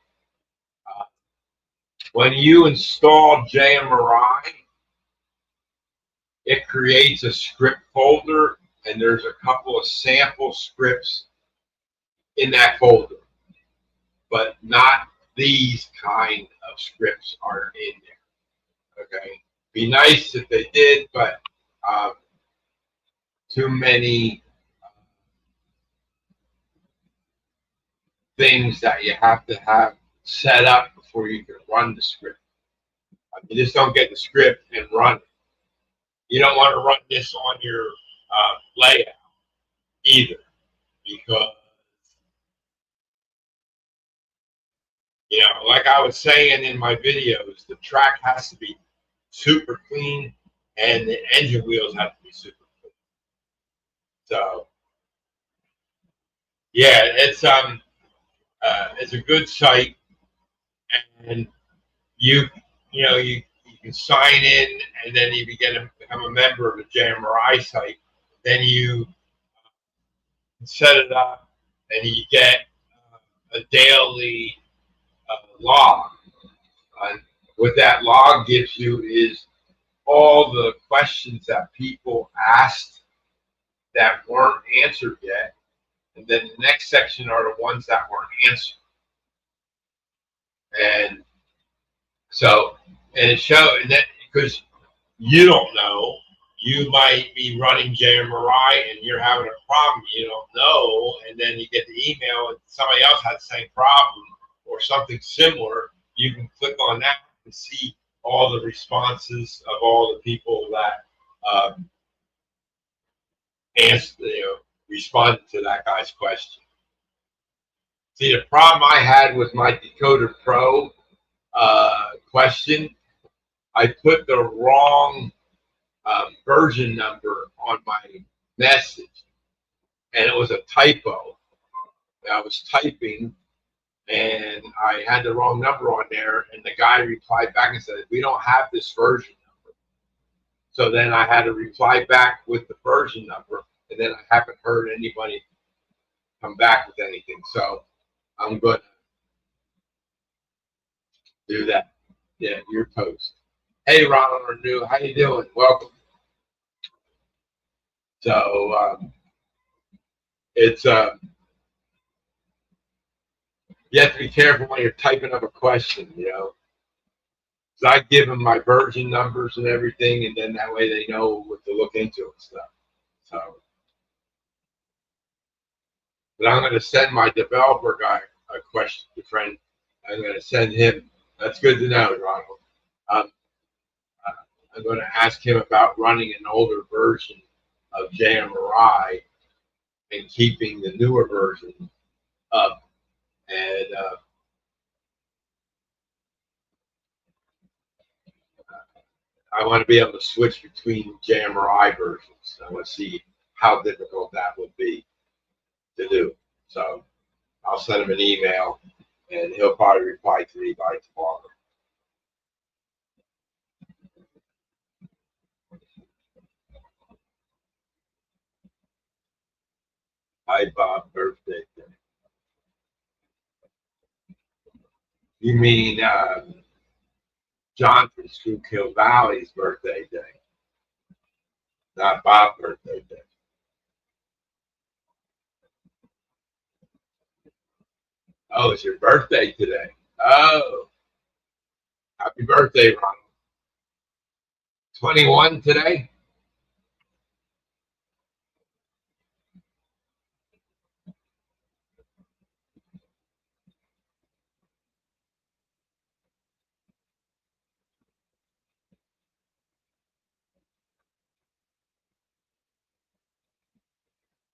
When you install JMRI, it creates a script folder, and there's a couple of sample scripts in that folder, but not these kind of scripts are in there. Okay, be nice if they did, but too many things that you have to have set up before you can run the script. You just don't get the script and run it. You don't want to run this on your layout either, because like I was saying in my videos, the track has to be super clean, and the engine wheels have to be super clean. So, yeah, it's a good site, and you can sign in, and then you become a member of the JMRI site. Then you set it up, and you get a daily log. What that log gives you is all the questions that people asked that weren't answered yet, and then the next section are the ones that weren't answered. And so, and it shows, and that because you don't know, you might be running JMRI and you're having a problem you don't know, and then you get the email and somebody else had the same problem or something similar. You can click on that and see all the responses of all the people that responded to that guy's question. See, the problem I had with my Decoder Pro question, I put the wrong version number on my message, and it was a typo. I was typing, and I had the wrong number on there, and the guy replied back and said, "We don't have this version number." So then I had to reply back with the version number, and then I haven't heard anybody come back with anything. So I'm going to do that. Yeah, your post. Hey, Ronald Renew, how you doing? Welcome. So it's you have to be careful when you're typing up a question, So I give them my version numbers and everything, and then that way they know what to look into and stuff. So, but I'm going to send my developer guy a question, friend. I'm going to send him. That's good to know, Ronald. I'm going to ask him about running an older version of JMRI and keeping the newer version up, and I want to be able to switch between JMRI versions. I want to see how difficult that would be to do. So I'll send him an email, and he'll probably reply to me by tomorrow. Hi, Bob, birthday. You mean John from Schuylkill Valley's birthday day, not Bob's birthday day. Oh, it's your birthday today. Oh, happy birthday, Ron. 21 today?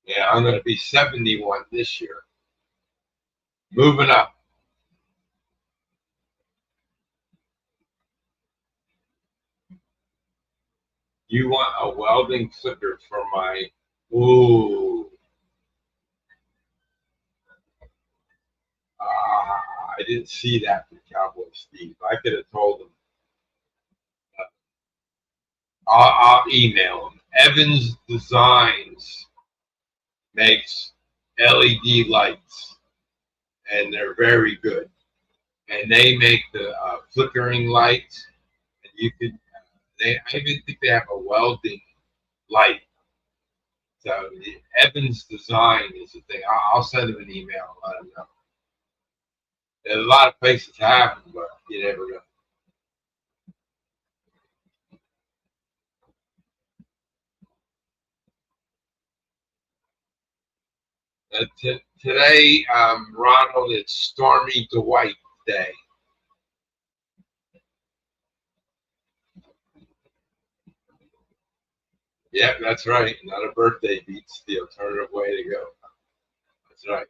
Yeah, I'm going to be 71 this year. Moving up. You want a welding flicker for my. Ooh. I didn't see that from Cowboy Steve. I could have told him. I'll email him. Evans Designs makes LED lights, and they're very good. And they make the flickering lights, and you can. I even think they have a welding light. So the Evans Design is the thing. I'll send him an email and let him know. There's a lot of places have them, but you never know. Today, Ronald, it's Stormy Dwight Day. Yep, that's right. Not a birthday beats the alternative way to go. That's right.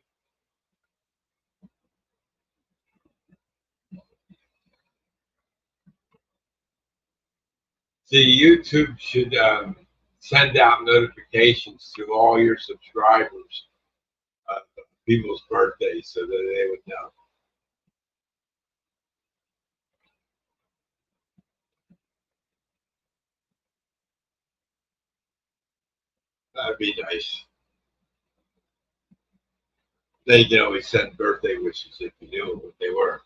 See, YouTube should send out notifications to all your subscribers of people's birthdays so that they would know. That'd be nice. They can always send birthday wishes if you knew what they were.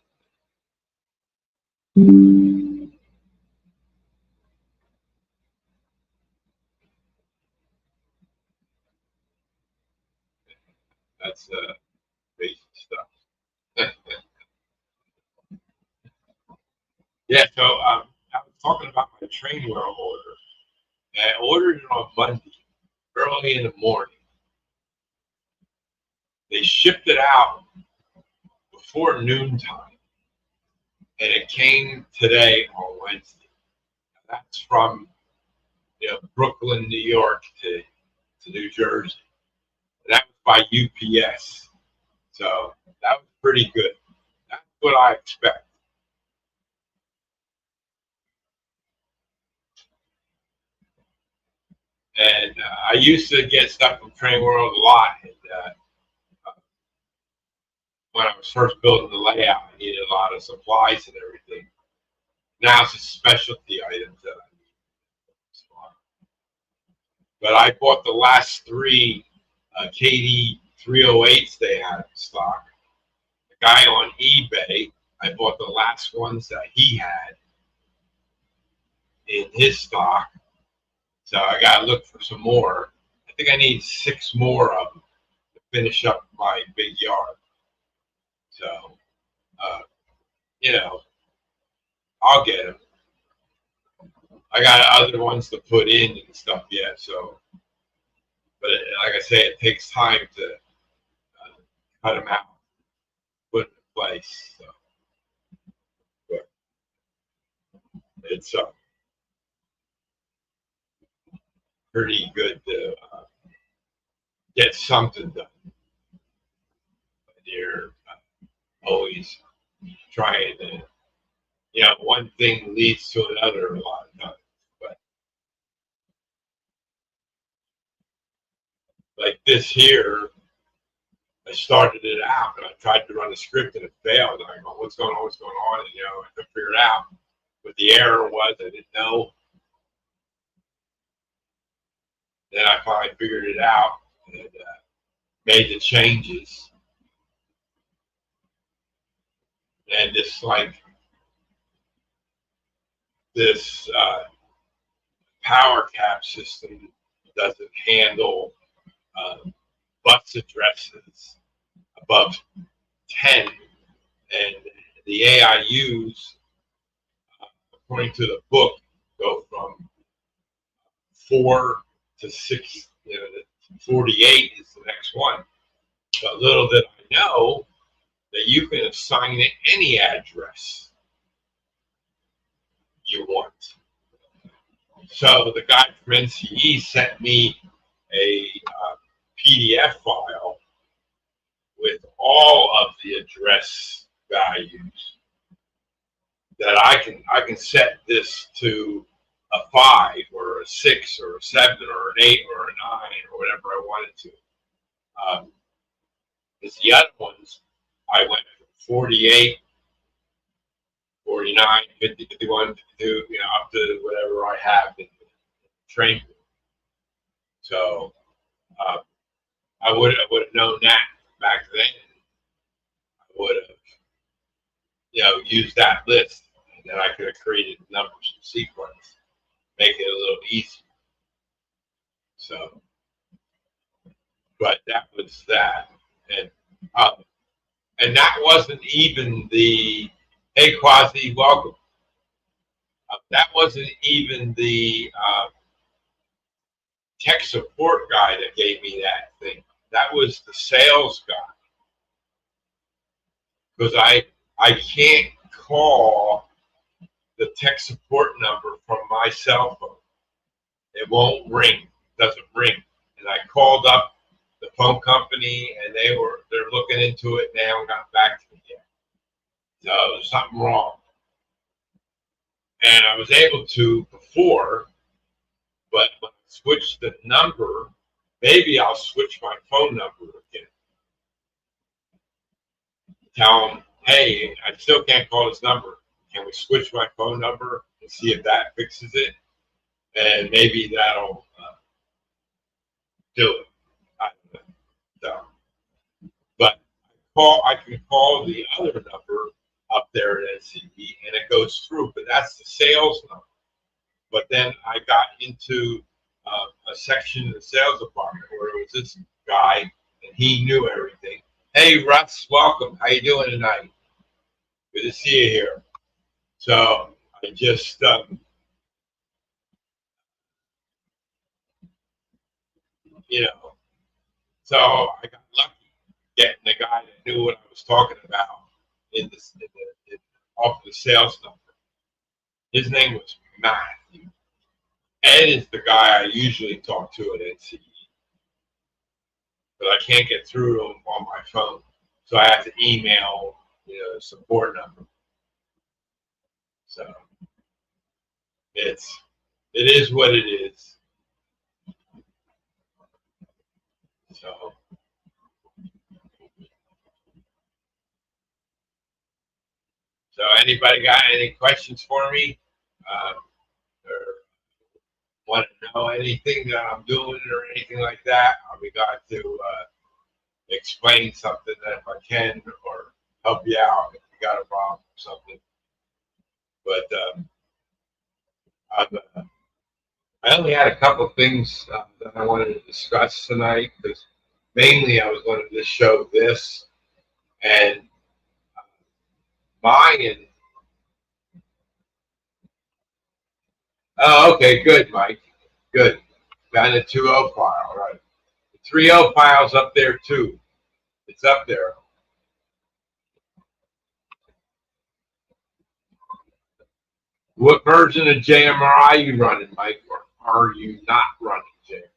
That's basic stuff. Yeah, so I was talking about my train world order. I ordered it on Monday, early in the morning. They shipped it out before noontime, and it came today on Wednesday. That's from Brooklyn, New York to New Jersey. And that was by UPS. So that was pretty good. That's what I expect. And I used to get stuff from Train World a lot. And when I was first building the layout, I needed a lot of supplies and everything. Now it's just specialty items that I need. But I bought the last three KD 308s they had in stock. The guy on eBay, I bought the last ones that he had in his stock. So I got to look for some more. I think I need 6 more of them to finish up my big yard. So, uh, you know, I'll get them. I got other ones to put in and stuff yet. So, but like I say, it takes time to cut them out, put them in place. So, but it's pretty good to get something done. Near. always trying to, one thing leads to another a lot of times. But like this here, I started it out and I tried to run a script and it failed. And I go, what's going on? What's going on? And, I couldn't figure it out. What the error was, I didn't know. Then I finally figured it out and made the changes. And this power cap system doesn't handle bus addresses above 10, and the AIUs, according to the book, go from 4 to 6. 48 is the next one. But little did I know that you can assign it any address you want. So the guy from NCE sent me a PDF file with all of the address values that I can set this to a 5 or a 6 or a 7 or an 8 or a 9 or whatever I wanted to. Because the other ones, I went from 48, 49, 50, 51, 52, up to whatever I have in the train. So I would have known that back then. I would have, used that list, and then I could have created numbers and sequence, make it a little easier. So, but that was that, and that wasn't even the hey Quasi, welcome. That wasn't even the tech support guy that gave me that thing. That was the sales guy. Because I can't call the tech support number from my cell phone. It won't ring. It doesn't ring. And I called up the phone company and they're looking into it now and got back to me yet. So there's something wrong. And I was able to before, but when I switched the number, maybe I'll switch my phone number again. Tell them, hey, I still can't call this number. Can we switch my phone number and see if that fixes it? And maybe that'll do it. I don't know. So, but I can call the other number up there at NCE and it goes through, but that's the sales number. But then I got into a section in the sales department where it was this guy and he knew everything. Hey, Russ, welcome. How you doing tonight? Good to see you here. So I just, so I got lucky getting the guy that knew what I was talking about off the sales number. His name was Matthew. Ed is the guy I usually talk to at NCE, but I can't get through to him on my phone, so I have to email, the support number. So it is what it is. So anybody got any questions for me? Or want to know anything that I'm doing or anything like that? I'll be glad to explain something that if I can or help you out if you got a problem or something. But I only had a couple things that I wanted to discuss tonight because mainly I was going to just show this and mine. Oh, okay, good, Mike. Good. Got a 2.0 file, right? The 3.0 file's up there too. It's up there. What version of JMR are you running, Mike, or are you not running JMR?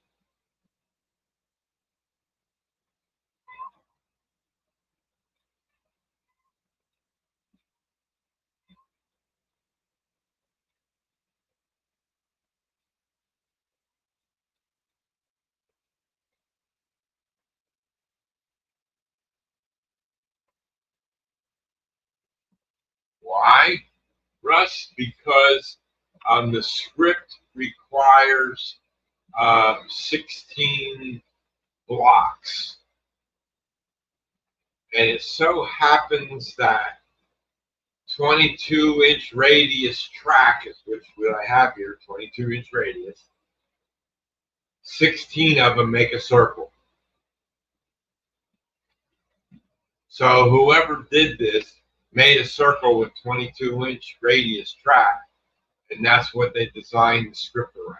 Russ, because the script requires 16 blocks. And it so happens that 22-inch radius track is which I have here, 22-inch radius. 16 of them make a circle. So whoever did this made a circle with 22-inch radius track, and that's what they designed the script around.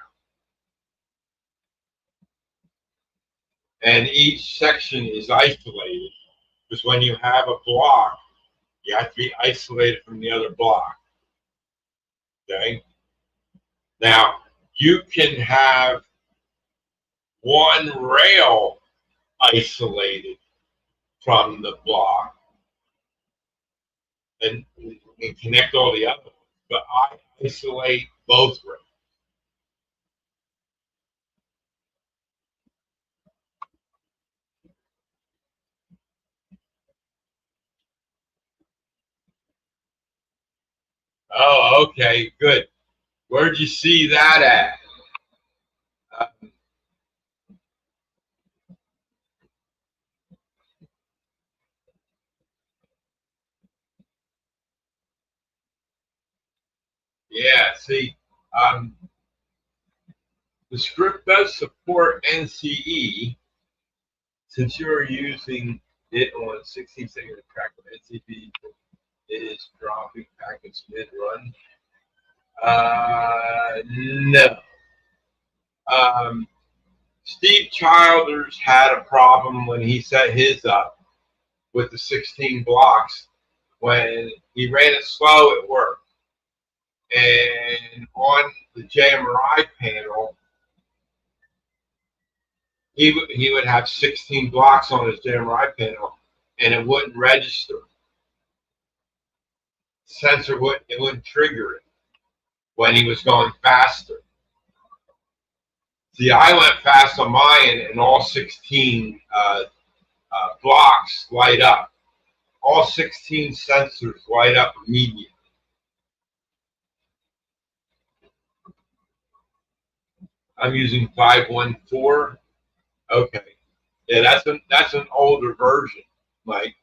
And each section is isolated, because when you have a block, you have to be isolated from the other block. Okay? Now, you can have one rail isolated from the block and connect all the other ones, but I isolate both rails. Oh, okay, good. Where'd you see that at? Yeah, see, the script does support NCE since you're using it on 16 segment track with NCP. It is dropping packets mid-run. No. Steve Childers had a problem when he set his up with the 16 blocks. When he ran it slow, it worked. And on the JMRI panel, he would have 16 blocks on his JMRI panel, and it wouldn't register. The sensor wouldn't trigger it when he was going faster. See, I went fast on mine, and all 16 blocks light up. All 16 sensors light up immediately. I'm using 514. Okay. Yeah, that's an older version, Mike.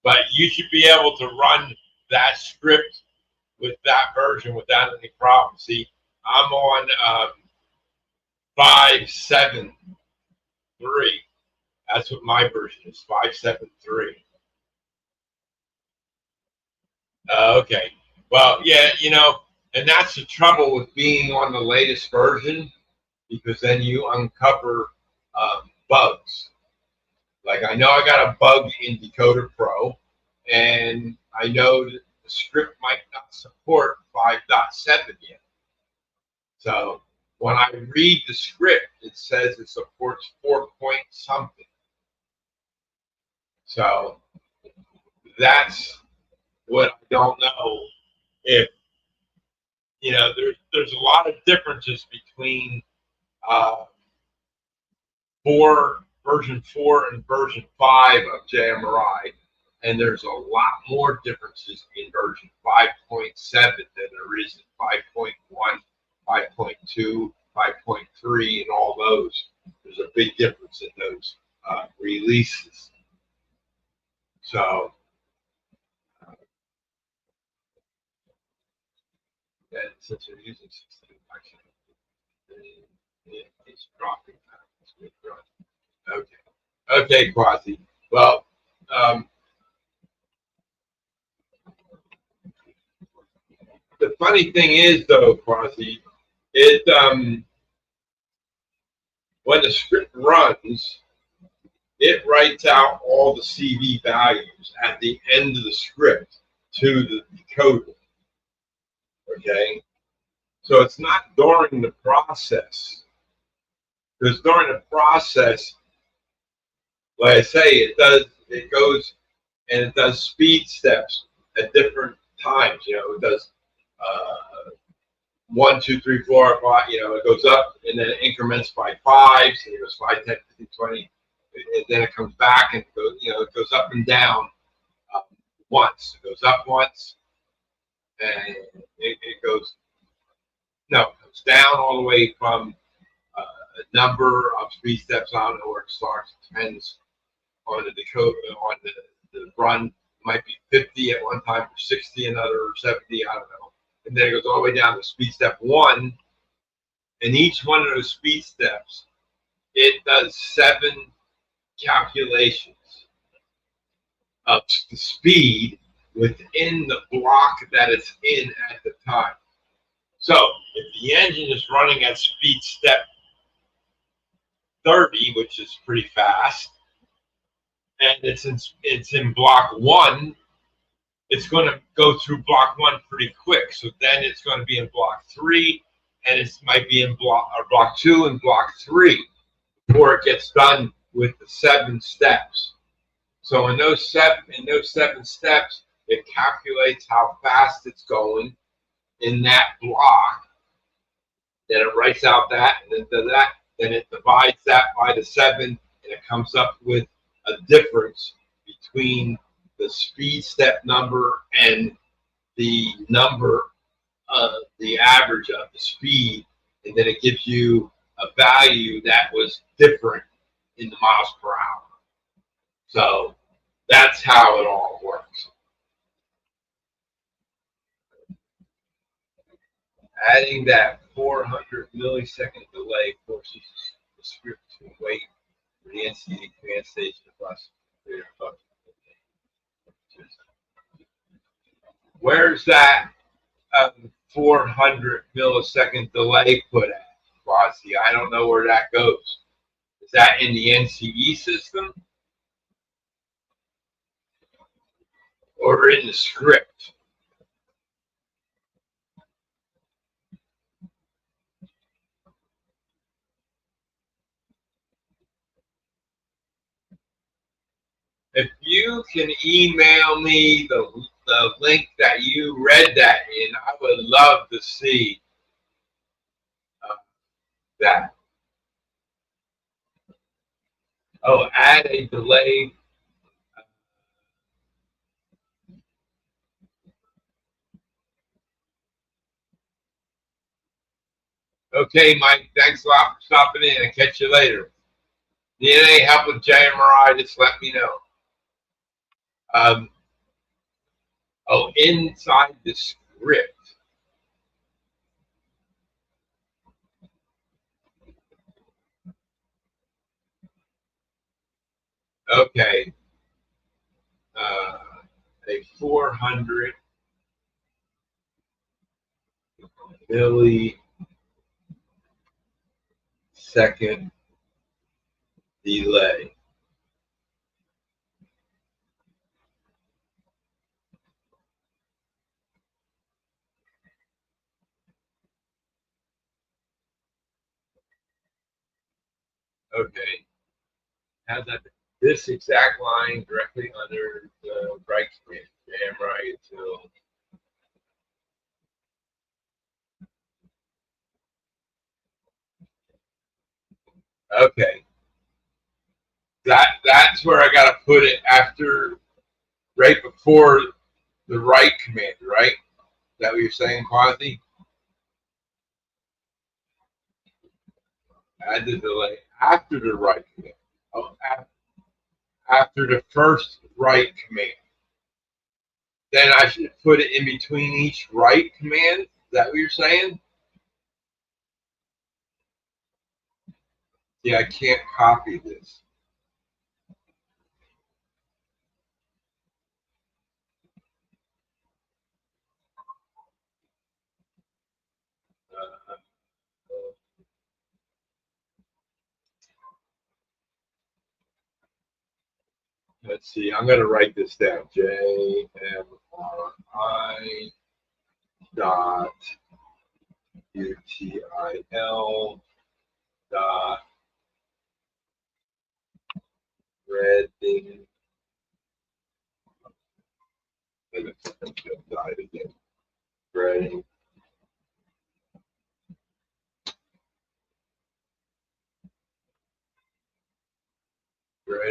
But you should be able to run that script with that version without any problem. See, I'm on 573. That's what my version is, 573. Okay. Well, yeah, and that's the trouble with being on the latest version, because then you uncover bugs. Like, I know I got a bug in Decoder Pro, and I know that the script might not support 5.7 yet. So when I read the script, it says it supports 4 point something. So that's what I don't know if, there's a lot of differences between version 4 and version 5 of JMRI, and there's a lot more differences in version 5.7 than there is in 5.1, 5.2, 5.3, and all those. There's a big difference in those releases. So, and since we're using 16, actually, it's dropping. Okay. Okay, Quasi. Well, the funny thing is, though, Quasi, when the script runs, it writes out all the CV values at the end of the script to the decoder. Okay? So it's not during the process. Because during the process, like I say, it goes and it does speed steps at different times. It does 1, 2, 3, 4, 5. It goes up and then it increments by 5s, and it goes 5, 10, 15, 20. and then it comes back and goes, it goes up and down once. It goes up once, and it goes no, it goes down all the way from a number of speed steps. I don't know where it starts. It depends on the Dakota, on the run. It might be 50 at one time, or 60 another, or 70. I don't know. And then it goes all the way down to speed step 1. And each one of those speed steps, it does 7 calculations of the speed within the block that it's in at the time. So if the engine is running at speed step 30, which is pretty fast, and it's in block 1, it's going to go through block 1 pretty quick. So then it's going to be in block 3, and it might be in block 2 and block 3 before it gets done with the 7 steps. So in those seven steps, it calculates how fast it's going in that block. Then it writes out that, and then does that. Then it divides that by the 7, and it comes up with a difference between the speed step number and the number, the average of the speed, and then it gives you a value that was different in the miles per hour. So that's how it all works. Adding that 400 millisecond delay forces the script to wait for the NCD command station to bus. Where's that 400 millisecond delay put at, Quasi? I don't know where that goes. Is that in the NCE system or in the script? If you can email me the link that you read that in, I would love to see that. Oh, add a delay. Okay, Mike, thanks a lot for stopping in. I'll catch you later. Need any help with JMRI, just let me know. Inside the script. Okay. A 400 millisecond delay. Okay. How's that? This exact line directly under the right command. Jam right until. Okay. That's where I gotta put it after, right before the right command, right? Is that what you're saying, Quasi? Add the delay after the right command. Oh, after the first right command. Then I should put it in between each right command. Is that what you're saying? Yeah, I can't copy this. Uh, let's see. I'm going to write this down. JMRI dot UTIL dot Reading. Died again. Reading.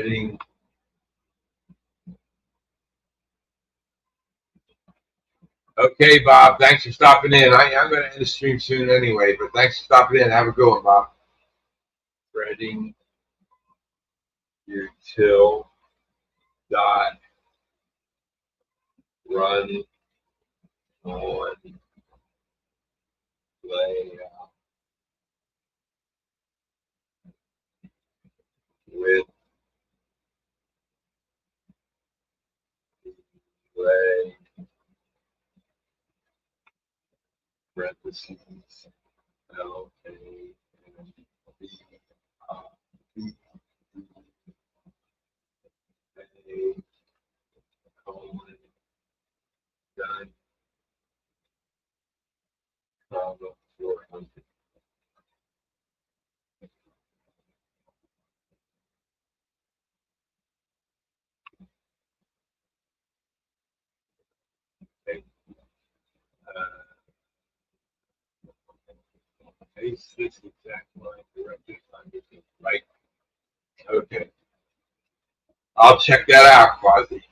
Spreading. Okay, Bob. Thanks for stopping in. I'm going to end the stream soon anyway, but thanks for stopping in. Have a good one, Bob. Spreading util dot run on layout with lay parentheses L A N B B A colon done comma 400. Okay. Paste this exact line directly under the right. Okay. I'll check that out, Quasi.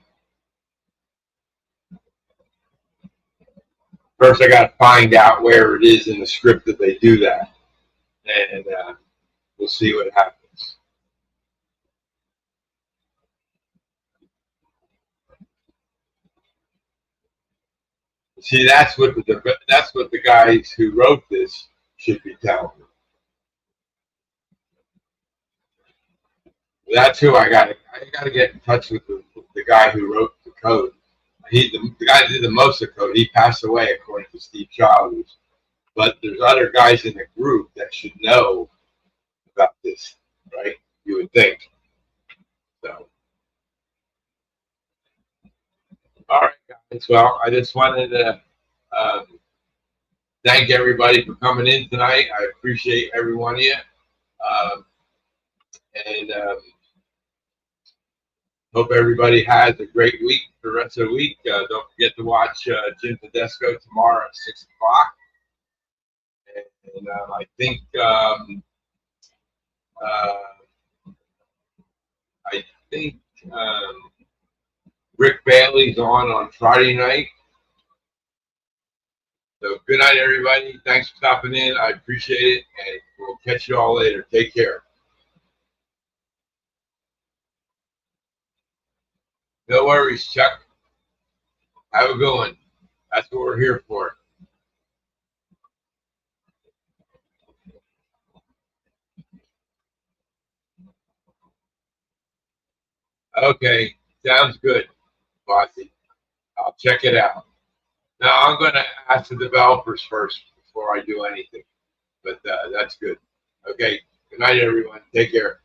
First, I got to find out where it is in the script that they do that, and we'll see what happens. See, that's what the guys who wrote this should be telling me. That's who I got to get in touch with the guy who wrote the code. The guy that did the most of the code. He passed away, according to Steve Childers. But there's other guys in the group that should know about this, right? You would think. So, all right, guys. Well, I just wanted to thank everybody for coming in tonight. I appreciate every one of you. And hope everybody has a great week for the rest of the week. Don't forget to watch Jim Tedesco tomorrow at 6 o'clock. And I think Rick Bailey's on Friday night. So good night, everybody. Thanks for stopping in. I appreciate it, and we'll catch you all later. Take care. No worries, Chuck. Have a good one. That's what we're here for. Okay, sounds good, Bossy. I'll check it out. Now, I'm going to ask the developers first before I do anything, but that's good. Okay, good night, everyone. Take care.